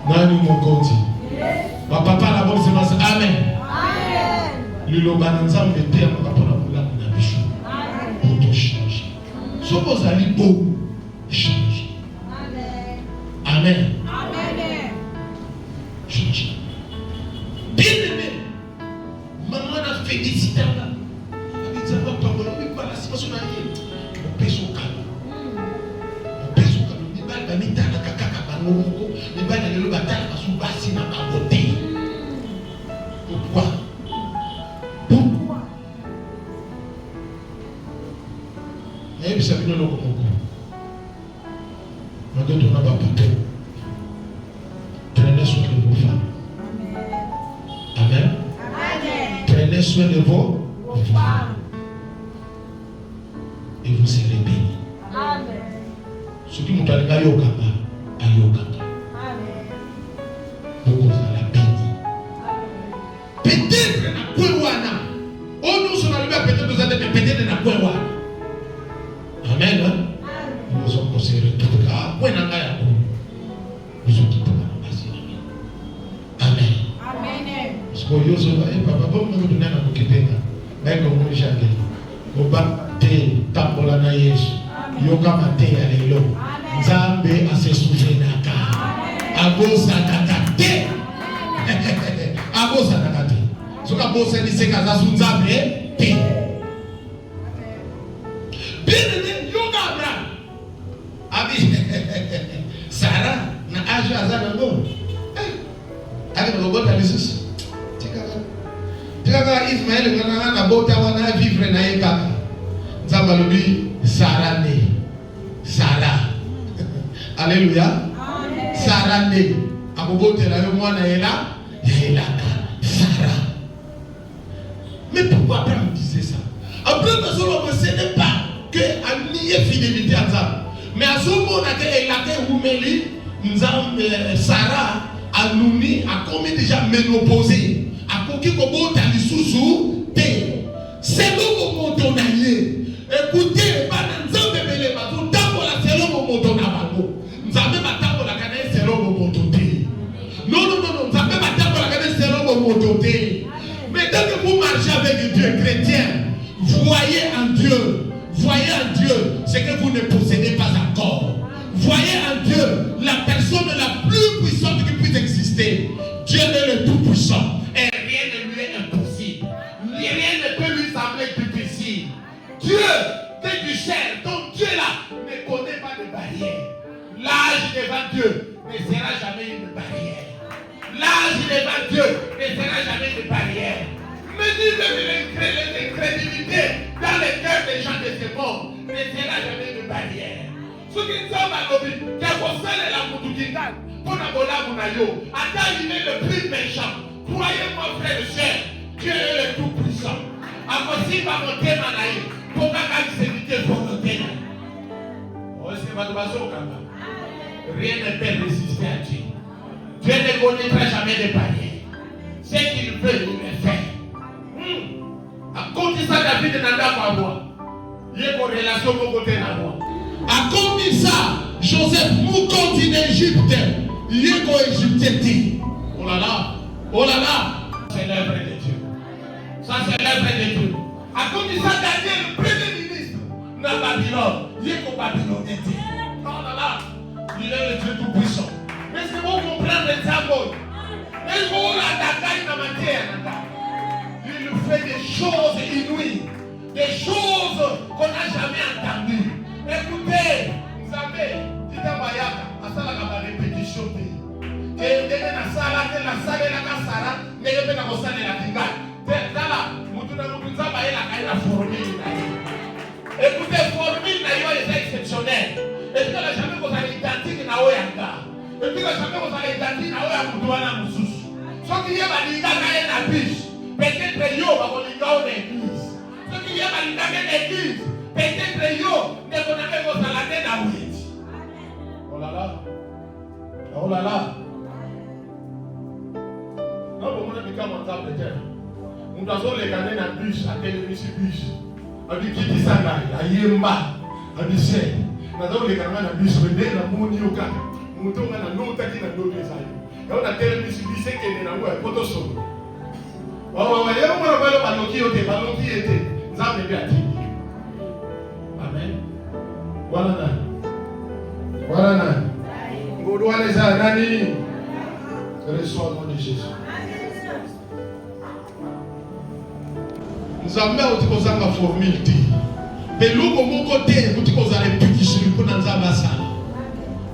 Speaker 1: Nani mokonzi? Yes. Papa la bonne semence. Amen. Amen. Lilo bananzambe te akapona mulamu na bisho. Amen. Pour tout changer. Soko zali beau change. Amen. Amen. Amen. Change. Bien aimé. Maman a félicité là. Avec ça va pas bon, mais pas la situation là. On paie son cadeau. On paie son cadeau. Ni bal ba mita na kaka bango. Ni bal na lelo batala ka sou basi na bangote. Pourquoi? Pourquoi? Et puis ça vient le Congo. Maintenant, on a pas porté. Prenez soin de vos femmes. Amen. Amen. Prenez soin de vos femmes. Et vous serez bénis. Amen. Ce qui nous a dit, ayokaba. Amen. tokozala béni. Peut-être na kwewana. Oh nous sommes arrivés peut-être nous allons peut-être na kwewana. Amen. Nous sommes considérés tout cas. Moi na ngaya ko. Nous sommes tout cas basi. Amen. Amen. Parce que yo so papa bon nous donner na kokipenda. Na ko mo jange. Oba te tambola na Yesu. Yo kama te ya lelo. Nzambe asesouvenaka. Agosa nakate. Agosa nakate. Soka bosa ni sekaza sunzambe te. Bien yoga Abraham. Abi Sarah na âge azana ngo. Avec le robot d'Alisus. Tika Ismaël na bota wana vivre na yekaka. Nzamba lobi Sarah ne. Sarah. Alléluia. Amen. Sarah ne. Abobote la yo mwana ela. Sarah. Mais pourquoi Abraham disait ça? Abraham ce n'est pas que a nié fidélité à Nzambe. Mais à ce moment là il a été Oumeli, Sarah a nommé, a commis déjà ménopausé. A coquille comme ta lisusu te. C'est le moment où on a lié. Écoutez, pas Nzambe belé ba tout temps la c'est le moment où on a bango. Nzambe ba tambo la kana c'est le moment où te. Non, Nzambe ba tambo la kana c'est le moment où te. Mais dès que vous marchez avec Dieu chrétien, voyez en Dieu ce que vous ne possédez pas encore. Voyez en Dieu la personne la plus puissante qui puisse exister. Dieu est le tout-puissant. Et rien ne lui est impossible. Rien ne peut lui sembler difficile. Dieu, que tu cherches, ton Dieu là, ne connaît pas de barrière. L'âge devant Dieu ne sera jamais une barrière. L'âge devant Dieu ne sera jamais une barrière. Mais dis l'incrédulité dans les cœurs des gens de ce monde ne sera jamais une barrière. Ce qui nous a dit, qu'il y a la Moutoukitan, pour la Bonayo, attends, il est le plus méchant. Croyez-moi, frère et soeur, Dieu est le tout-puissant. A voici ma montée manaï, pour la sécurité volonté. Oh, c'est ma doison, rien ne peut résister à Dieu. Dieu ne connaîtra jamais de barrières. Ce qu'il veut, il le fait. À cause de ça, David n'a pas moi. Il y a une relation au côté de moi. À cause de ça, Joseph nous continue Égypte. Il y a une Égypte. Oh là là. C'est l'œuvre de Dieu. Ça, c'est l'œuvre de Dieu. À cause de ça, Daniel, premier ministre dans Babylone. Il y a une Babylone. Oh là là. Il est le Dieu tout-puissant. Mais c'est bon comprendre les symboles. Mais vous l'attaquez dans ma terre. Il fait des choses inouïes, des choses qu'on n'a jamais entendues. Écoutez, vous savez, dites à Bayaka, à ça la répétition. Écoutez, formule est exceptionnelle. Et puis, la jamais vous allez identique na oyanga. Et puis, la jamais vous allez identique na oyanga mususu. Ce qui est validé na biche. Peut-être yo va kolinga l'église. Ce qui est validé na l'église. Peut-être yo ne connaît pas la tête à huit. Oh là là. Oh là là. Non, vous m'avez dit comment ça peut être. Nous avons les canets dans le bus, à télévision bus. On dit qui dit ça là, la yemba, on dit c'est. Nous avons les canets dans le bus, mais dès la mouni au cas, nous avons la note qui n'a pas de ça. Et on a télévision bus, c'est qu'il y a un photo solo. Oh, il y a un ballon qui était, nous avons bien dit. Amen. Voilà. Voilà. Vous doit les ananis. Reçois le nom de Jésus. Nous avons dit la formule. Mais nous, mon côté, nous avons dit répétition pour nous avancer.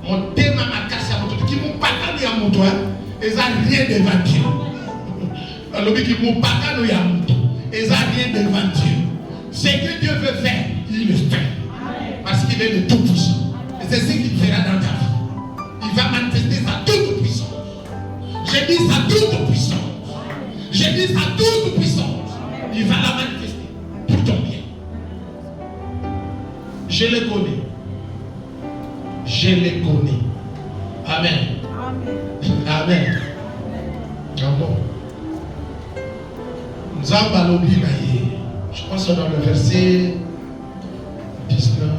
Speaker 1: Mon thème à ma casse, qui m'ont pas gagné à mon toit, ils n'ont rien devant Dieu. Alors, qui m'ont pas gagné à mon toit, ils n'ont rien devant Dieu. Ce que Dieu veut faire, il le fait. Parce qu'il est le tout-puissant. Et c'est ce qu'il fera dans ta vie. Il va manifester sa toute-puissance. J'ai dit sa toute-puissance. J'ai dit sa toute-puissance. Il va la manifester pour ton bien. Je les connais. Je les connais. Amen. Amen. Ah bon? Je pense que dans le verset 19.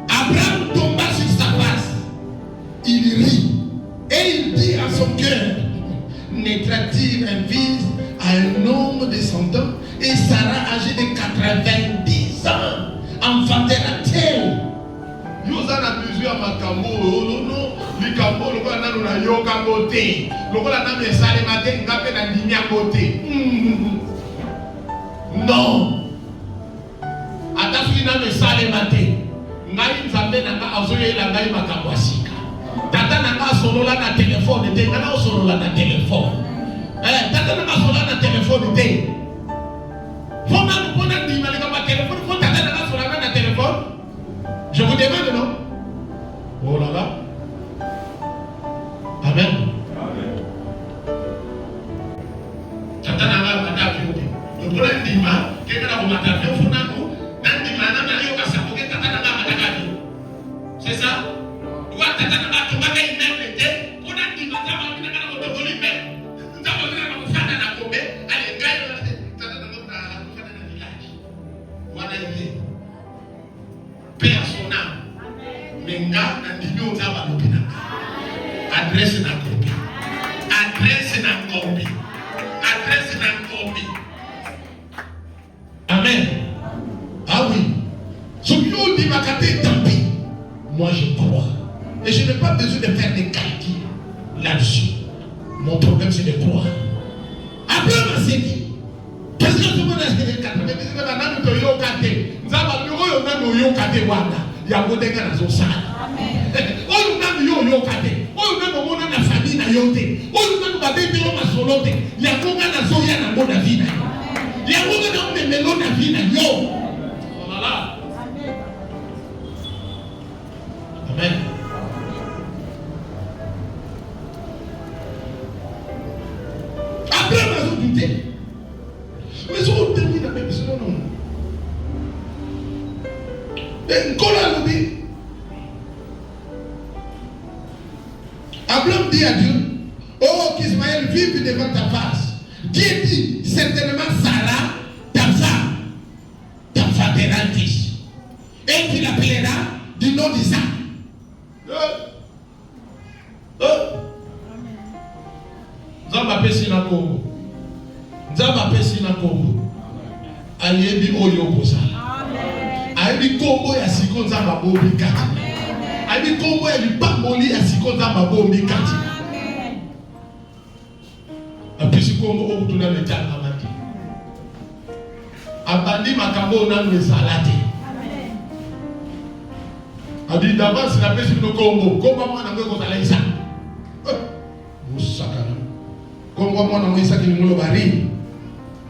Speaker 1: Abraham tomba sur sa face. Il rit. Et il dit à son cœur, naîtra-t-il un fils à un homme de 100 ans et Sarah âgée de 90 ans enfantera-t-elle? Nous avons besoin de Makambo, Likambo, le roi n'a yoga beauté, le roi n'a pas salé matin, n'a pas d'animia beauté. Non. Attention, n'a pas salé matin. Ngai nzambe nanga azoyela ngai makambo asika. Tata nanga solola na téléphone te, nanga solola na téléphone. Tata nanga solola na téléphone te. Fona mpona ndima le kama téléphone, fona tata nanga solola na téléphone. Je vous demande non? Oh là là. Amen. Tata nanga bata vyote. Mpona ndima, keka na kumata vyo fona ko, ndima na na yo kasapo ke tata nanga mataka. C'est ça? Toi, tu as une même été, on a dit que tu as une même. Tu as une femme allez, village. Père son âme. Mais nous avons dit adresse na copie. Adresse na copie. Adresse na copie. Amen. Ah oui. Ce qui nous dit, tant pis. Moi je crois. Et je n'ai pas besoin de faire des calculs là-dessus. Mon problème c'est de croire. Abraham a dit. Parce que tout le monde a dit que nous Amen. Abraham a douté. Mais si on termine avec ça, non. Abraham dit à Dieu, oh qu'Ismaël vive devant ta face. Dieu dit, certainement Sarah, ta femme t'enfantera un fils. Et tu l'appelleras du nom d'Isaac. Nzamba pesi na Congo. Nzamba pesi na Congo. Ayebi oyo bozala. Ayebi Congo ya siko nzamba bombi kati. Ayebi Congo ya libamboli ya siko nzamba bombi kati. Apesi Congo okutuna letanga mati. Abandi makambo nanu ezalate. Adi d'avance la pesi no Congo. Congo mwana ngwe kozala isa. Musakana. Congo mwana ngwe isa kilingulo bari.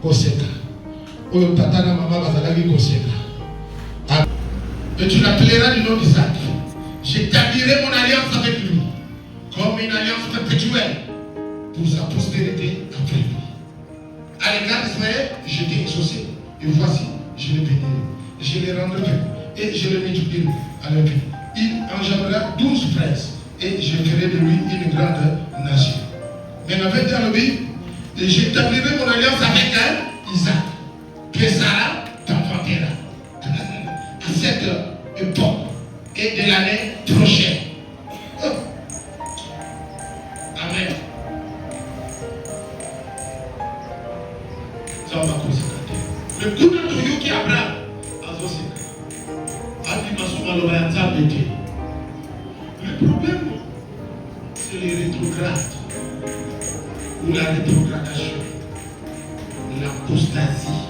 Speaker 1: Koseka. Oyo tata na mama bazalaki koseka. Et tu l'appelleras du nom d'Isaac. J'établirai mon alliance avec lui comme une alliance perpétuelle pour sa postérité après lui. À l'égard d'Israël, je t'ai exaucé. Et voici, je le bénirai. Je le rendrai et je le multiplierai à leur pays. Il engendrera 12 princes et je ferai de lui une grande nation. Mais en fait, dans le pays, j'établirai mon alliance avec Isaac, que Sarah t'enfantera à cette époque et de l'année prochaine. Amen. Ça va conséquenter. Le coup de Toyo qui Abraham a aussi. Le problème, c'est les rétrogrades ou la rétrogradation, l'apostasie,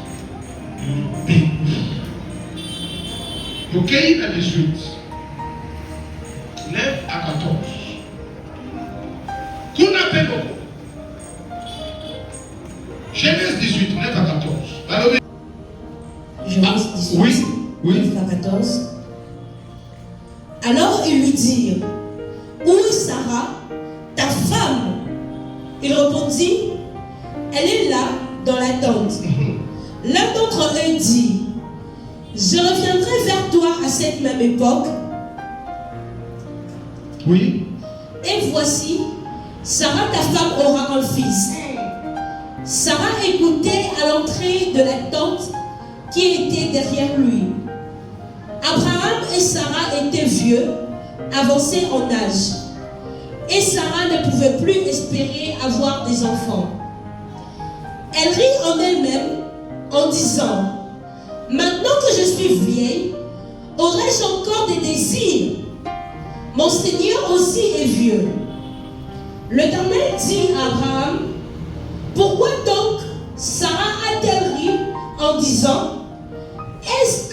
Speaker 1: le péché. Le cahier à 18, 9 à 14. Qu'on appelle Genèse 18, 9 à 14. Alors,
Speaker 2: Genèse 18,
Speaker 1: oui.
Speaker 2: 9 à 14. Alors ils lui dirent, où est Sarah, ta femme? Il répondit, elle est là dans la tente. L'un d'entre eux dit, je reviendrai vers toi à cette même époque
Speaker 1: Oui.
Speaker 2: Et voici, Sarah, ta femme, aura un fils. Sarah écoutait à l'entrée de la tente qui était derrière lui. Abraham et Sarah étaient vieux, avancés en âge. Et Sarah ne pouvait plus espérer avoir des enfants. Elle rit en elle-même en disant, maintenant que je suis vieille, aurais-je encore des désirs? Mon Seigneur aussi est vieux. L'Éternel dit à Abraham, pourquoi donc Sarah a-t-elle ri en disant, est-ce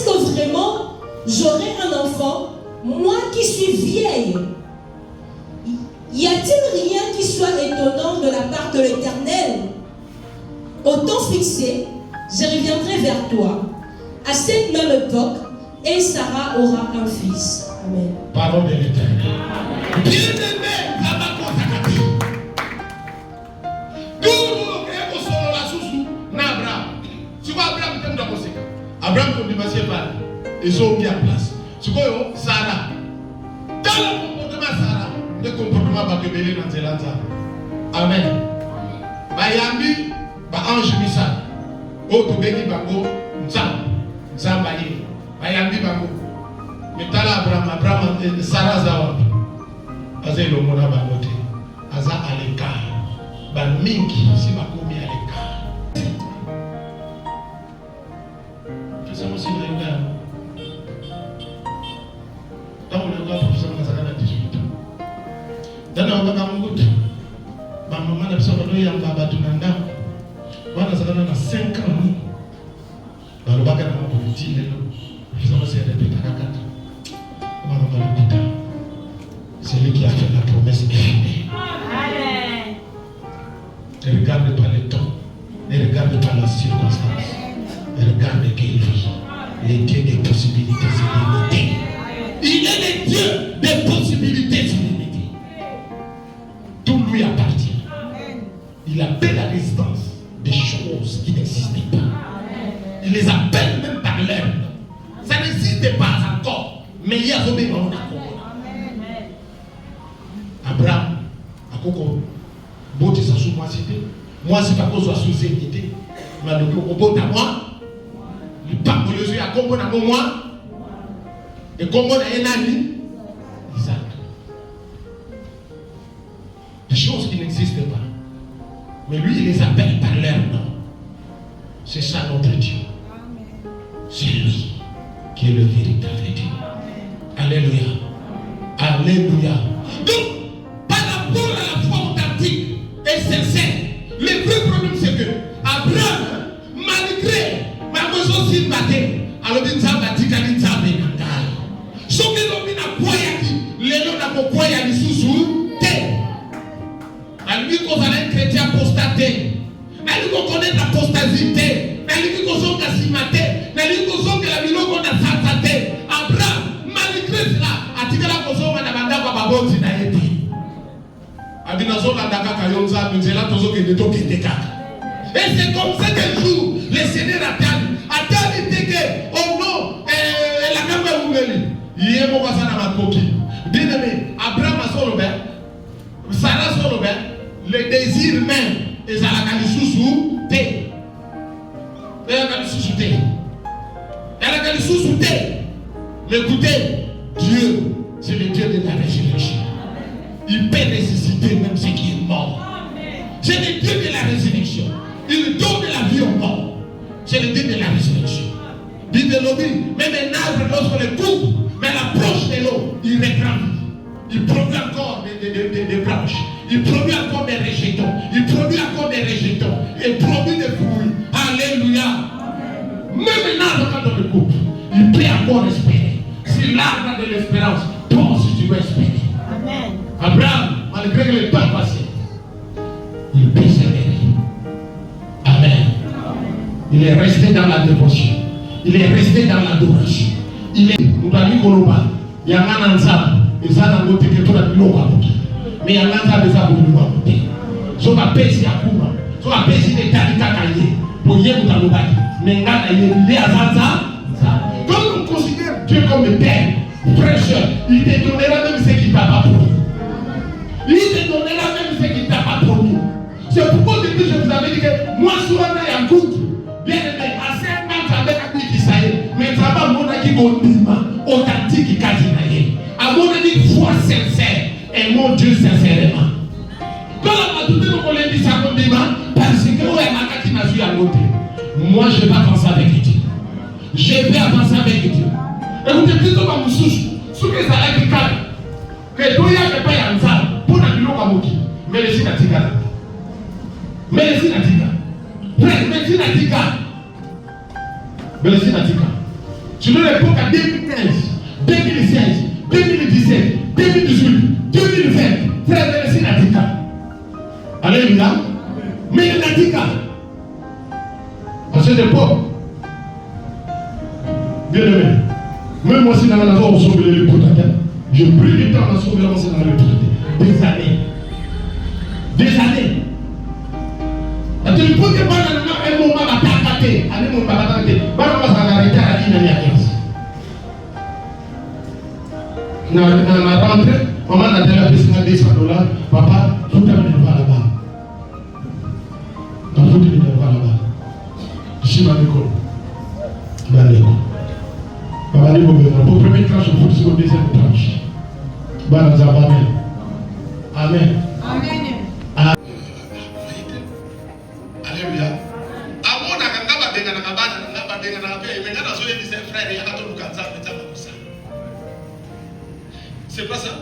Speaker 2: que vraiment j'aurai un enfant, moi qui suis vieille? Y a-t-il rien qui soit étonnant de la part de l'Éternel? Au temps fixé, je reviendrai vers toi, à cette même époque, et Sarah aura un fils. Amen.
Speaker 1: Parole de l'Éternel. Bien-aimé, Abraham comme dimanche parle, ils ont mis en place. Ce que Sarah, dans le comportement Sarah, le comportement va te bénir dans tes langues. Amen. Bayambi, ba ange misa, o to béni bango, nzambaye. Bayambi bango. Metala Abraham, Sarah zawa. Aza lo mona bangote. Aza aleka. Ba mingi si bakomi aleka. Dana wakaka mungutu mama na biso bado ya mbaba tunanda wana zakana na 5 ans balobaka na mapoliti lelo biso se répéter kakata wana balikuta c'est lui qui a fait la promesse est finie. Amen. Ne regarde pas le temps, ne regarde pas la circonstance, regarde qu'il vit. Le Dieu des possibilités illimitées. Il est le Dieu des possibilités illimitées. Tout lui appartient. Il appelle à l'existence des choses qui n'existaient pas. Il les appelle même par leur nom. Ça n'existait pas encore. Mais il y a un moment. Abraham, à Coco, Boté sa sous-moissité. Moi, c'est pas qu'on soit sous-sécurité. Mais le robot à moi, le pape de Jésus a combo à moi, et combo à Enani. Exact. Des choses qui n'existaient pas. Mais lui, il les appelle par leur nom. C'est ça notre Dieu. C'est lui qui est le véritable Dieu. Alléluia. Alléluia. Donc, par rapport à la foi authentique et sincère, le vrai problème c'est que Abraham, malgré ma maison s'il battait, alors il s'est battu quand il s'est battu. Ce que l'homme n'a pas dit, les gens n'ont pas dit sous terre. À lui qu'on a un chrétien apostaté, à lui qu'on connaît l'apostasité, à lui qu'on a gassimaté, à lui qu'on a la ville qu'on a sansaté. Abraham, malgré cela, a dit que la cause on a demandé à Baboti n'a été. Abinazo la daka kayonza, nous là tous que de tout qui était. Et c'est comme ça qu'un jour, le Seigneur a dit que, oh non, la caméra ouverte, il y a mon voisin dans ma coquille. Bien aimé, Abraham a son robert, Sarah son robert, le désir même, et ça l'a calé sous thé. Elle a calé sous thé. Elle a calé sous thé. Mais écoutez, Dieu, c'est le Dieu de la résurrection. Il peut ressusciter même ce qui est mort. C'est le Dieu de la résurrection. Il donne la vie aux morts. C'est le Dieu de la résurrection. Dit de l'eau, même un arbre, lorsqu'on le coupe, mais l'approche de l'eau, il reprend vie. Il produit encore des branches. Il produit encore des rejetons. Il produit encore des rejetons. Il produit des fruits. Alléluia. Même un arbre, quand on le coupe, il peut encore espérer. Si l'arbre de l'espérance, toi aussi tu veux espérer. Amen. Abraham, malgré que le temps passé, il persévérait. Amen. Il est resté dans la dévotion. Il est resté dans l'adoration. Il est. Nous avons Koloba. Il y a un ensemble. Et ça n'a pas été que tout le monde. Mais il y a un ensemble de ça pour nous voir. So va pèse à Kuma. So va pèse des Talika Kaye. Pour y aller dans le bac. Mais il est à Zanza. Quand on considère Dieu comme le Père, précieux, il te donnera même ce qu'il t'a pas promis. Il te donnera même ce qu'il t'a pas promis. C'est pourquoi depuis je vous avais dit que moi, souvent, il y a un coup. Bien aimé, à 5 ans, avec un qui s'aille, mais ça va, mon qui authentique qui quasiment. À mon avis, foi sincère et mon Dieu sincèrement. Quand on a tout dit, on l'a dit ça comme débat, parce que qui n'a vu à côté. Moi, je vais avancer avec Dieu. Je vais avancer avec Dieu. Écoutez, plutôt comme vous souchez, ce que ça a été calme. Que toi, il n'y a pas un zam pour la bilo comme qui. Mais les signes à mais les signes à mais les signes à tu veux l'époque à 2015, 2016, 2017, 2018, 2020, frère, les signes à alléluia. Mais il a dit qu'à cette époque, bien aimé, même moi, si dans la nation, on sauve les protégés, je prie du temps à sauver la nation dans les protégés. Des années. Des années. À tel point que un moment va t'arrêter, un moment va t'arrêter, va s'arrêter à la ligne à 15. Dans la rentrée, maman a dit à $200, papa, tout le monde va là-bas. Dans tout le monde va là-bas. Je suis dans l'école. Dans l'école. Papa dit pour première tranche, je vous dis pour deuxième tranche. Amen. Amen. Amen. Alléluia. Amona kangaba benga na kabana ngaba benga na pia imengana zoe ni ses frères yakato lukanza metama kusa. C'est pas ça?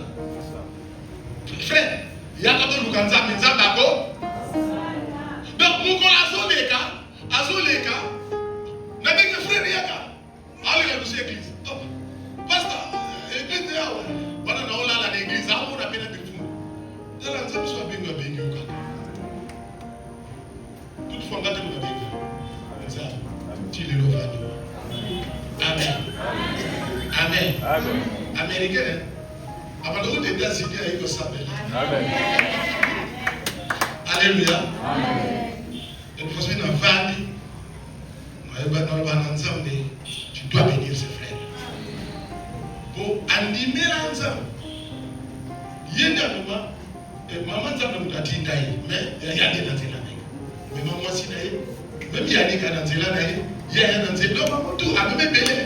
Speaker 1: Frère, yakato lukanza metama ko. Donc mukola azoleka na benga frère yaka. Allez à l'église. Pasteur, église yawa. Bana na ola la l'église, amona pena bifu. Tala nzabi so benga benga yoka. Toutefois, regardez mon avis. Ça, tu le vas. Amen. Amen. Amen. Américain. Avant de vous aider à signer avec le sabbat. Amen. Alléluia. Amen. Et puis, parce que dans la vallée, tu dois bénir ses frères. Pour animer l'ensemble. Il y a un moment, maman ne peut pas dire, mais il y a des gens. Mais maman si d'ailleurs, même Yannick a dans cela d'ailleurs, il y a un dans cela, non, maman tout a même belé.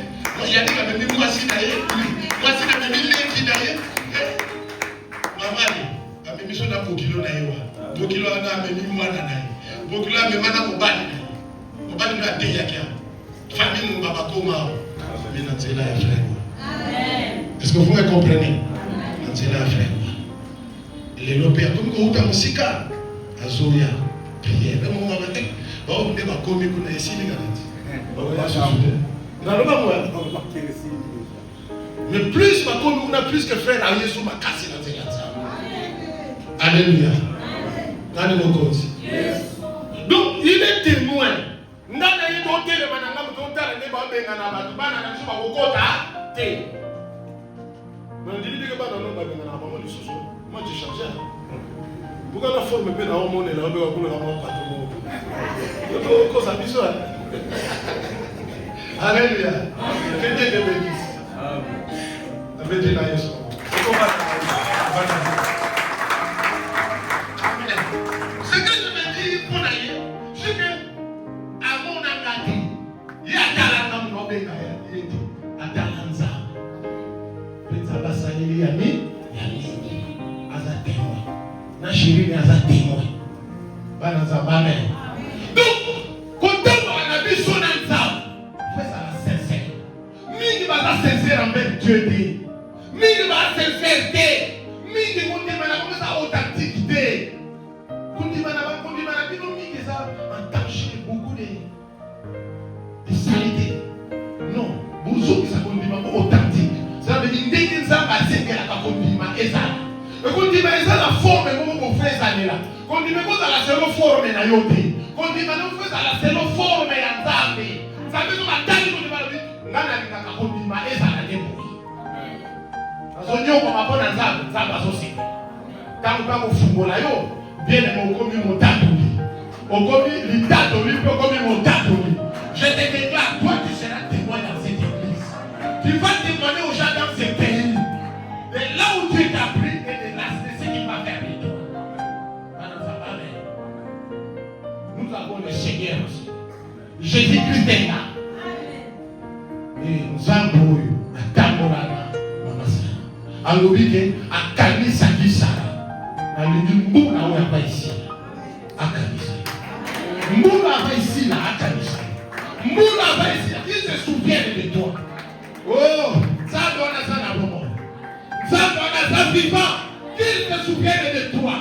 Speaker 1: Yannick a même moi si d'ailleurs, moi si d'ailleurs, même qui d'ailleurs. Maman, a même son pour kilo d'ailleurs, pour kilo a même moi d'ailleurs, pour kilo a même mana pour bali na deya kia. Famille mon papa comment, mais dans cela frère. Est-ce que vous me comprenez? Dans cela frère. Les lopéens comme qu'on a musique, azoya. Prière. Le moment où on est commis qu'on a ici les mais plus on a plus que frère à Jésus m'a cassé dans ces gens. Alléluia. Donc il est témoin. Nana yi to tele mananga mo to tala ne ba benga na ba bana na so ba kokota te. Mais on dit que ba non ba benga na ba mo li soso. Moi j'ai changé. Pourquoi la forme peut dans le monde et là on peut pas tout le monde. Cosa biso. Alléluia. Que Dieu te bénisse. Amen. Avec Dieu là Yesu. Ce que je me dis pour aller, c'est que à mon engagé, il y a talent dans mon béga, il est à talanza. Pensa basani yami, azatewa. Na shirini azatewa. Bana zabane. Donc, quand on a vu son ensemble, fais ça la sincère. Mingi va la sincère envers Dieu. Mingi va la sincérité. Mingi va la authenticité. Entaché beaucoup de saleté. Non, vous autres, ça conduit authentique. Ça veut dire que ça va c'est que la conduit et ça. Le conduit ça la forme et vous faites ça là. Conduit ça la seule forme et la yoté. Conduit ça la seule forme et la table. Ça veut dire que la table conduit la conduit et ça la débrouille. Parce que nous, comme on a ça va aussi. Quand on va au football là, bien mon commis mon tatou. Au commis l'itato, lui peut commis mon tatou. Je te déclare, toi tu seras témoin dans cette église. Tu vas témoigner aux gens dans ces pays. titenga. Nzambe oyo atambolana mama Sara. Alobike akanisa kisara. Alingi mbula oyo apaisi. Akanisa. Mbula apaisi la akanisa. Mbula apaisi la. Il se souvient de toi. Oh, Nzambe wana sana bomo. Nzambe wana sana vivant. Il se souvient de toi.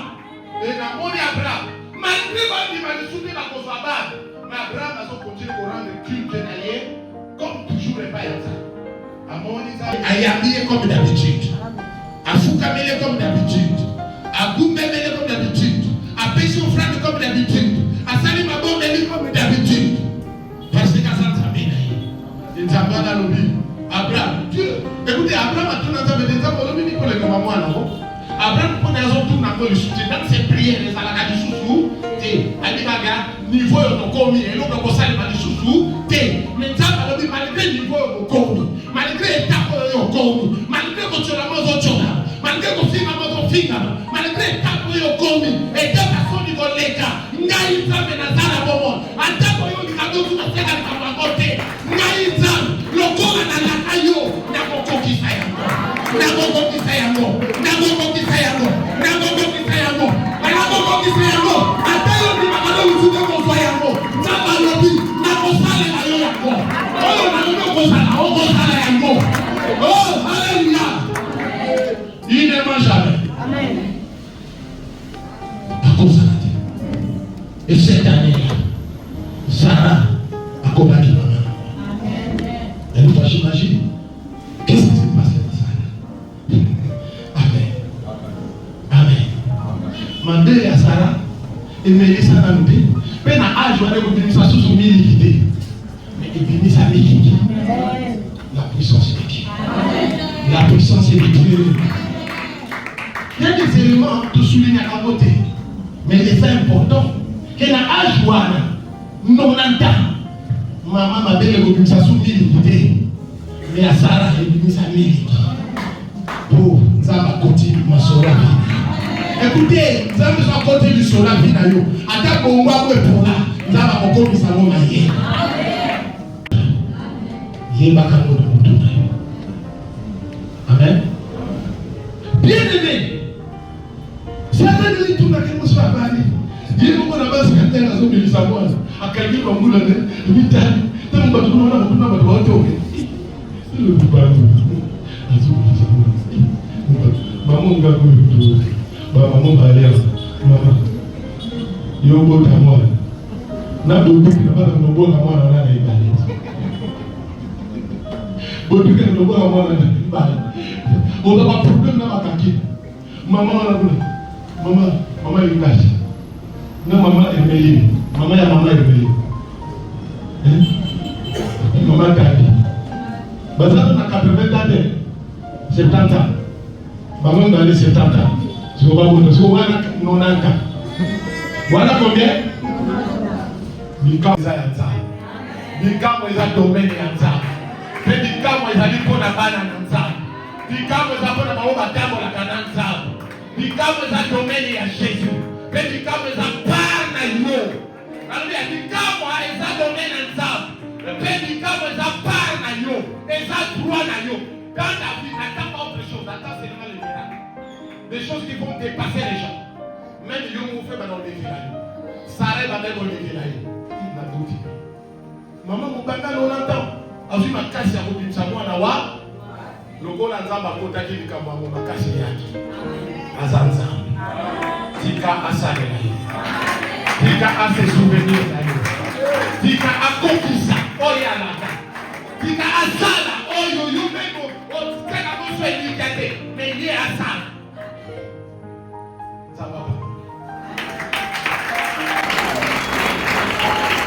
Speaker 1: Et na moni Abraham. Malgré qu'il m'a soutenu dans son sabbat, mais Abraham a continué à rendre culte allié, comme toujours et pas ça. A yambié comme d'habitude. A foukamélé comme d'habitude. A goumemélé comme d'habitude. A pêché au frère comme d'habitude. A sali ma bombe comme d'habitude. Parce que ça s'amène. Il s'amène à l'objet. Abraham, Dieu. Écoutez, Abraham a tout entendu des hommes, on dit pour les mamans là-haut. Abraham pour des hommes tout n'a pas le soutien. Dans ses prières, les alagas du sous-sous, Alibaga, niveau de commis, et l'autre pour ça, il m'a dit sous-sous, mais ça, malgré le niveau de commis, malgré l'étape de commis, malgré que tu l'as mangé, malgré que tu l'as mangé, malgré l'étape de commis, et deux personnes qui vont les gars, Naïzam et Nazara Bomon, à ta boyo du cadeau, tout à fait dans le côté, Naïzam, le corps à la caillou, n'a pas conquis ça. Oh, alléluia. Il ne mange jamais. Amen. Et cette année-là, Sarah a combattu maman. Elle nous fait imaginer. Qu'est-ce qui s'est passé dans Sarah? Amen. Amen. Mandé à Sarah, et mêlé ça dans le pays. Mais dans l'âge où elle a obtenu sa sous humilité. Mais il bénit sa humilité. La puissance de Dieu. La puissance de Dieu. Il y a des éléments de souligner à côté. Mais les faits importants. Que dans l'âge où elle a 90 ans, maman m'a dit qu'elle a sa sous humilité. Mais à Sarah, elle a béni sa humilité. Pour Nzamba continue ma soeur. Écoutez, Nzamba soit côté du sola vinayo. Ata bongo a pour là. Nzamba kokoni sa moma yé. Yéba kango de mutu. Amen. Bien aimé. Certains de tout n'a qu'un mot pas parlé. Yéba qu'on a base quand elle a zombi du savoir. A quelqu'un comme vous l'avez. Vitali. Tant que tout le monde a beaucoup de mal à voir. C'est le plus bas. Maman nga kutu, maman balia, maman. Yo bota moi. Na botu na bata no bota moi na na ibali. Botu ke no bota moi na ibali. O da ba problem na makaki. Maman na bula. Mama ibali. Na mama emeli. Mama ya mama emeli. Mama tadi. Bazalo na 80 ans. 70 ans. Maman dans les 70 ans. Je ne sais pas 90 ans. Voilà combien? Bikamo eza domaine ya Nzambe. Pe bikamo ezali mpona bana na Nzambe. Bikamo eza mpona bango batambolaka na Nzambe. Bikamo eza domaine ya Jésus. Pe bikamo eza part na yo. Alobia bikamo eza domaine ya Nzambe. Pe bikamo eza part na yo. Eza droit na yo. Dans la vie, n'attends pas autre chose, attends seulement le miracle. Des choses qui vont dépasser les gens. Même si vous faites dans le défi. Sarah va même au défi. Il m'a tout dit. Maman, mon papa, on l'entend. A vu ma casse à vous, ça moi, là, wa. Le gars, là, va côté qui dit ma casse yaki. Azanza. Tika asale na yo. Tika ase souvenir na yo. Tika akokisa. Oya la. Tika asala. Oyo yo meko. Tena moso éducaté. Mais il est asala. Ça va pas.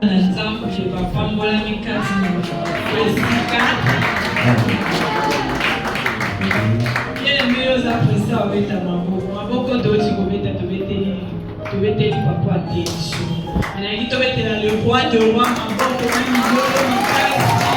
Speaker 3: Nzambe je vais pambola mikati Jessica. Bien mieux après ça avec ta maman. Maboko doti kobeta tobeteli papa attention. Na yito betela le roi de roi maboko ni ngolo mikati.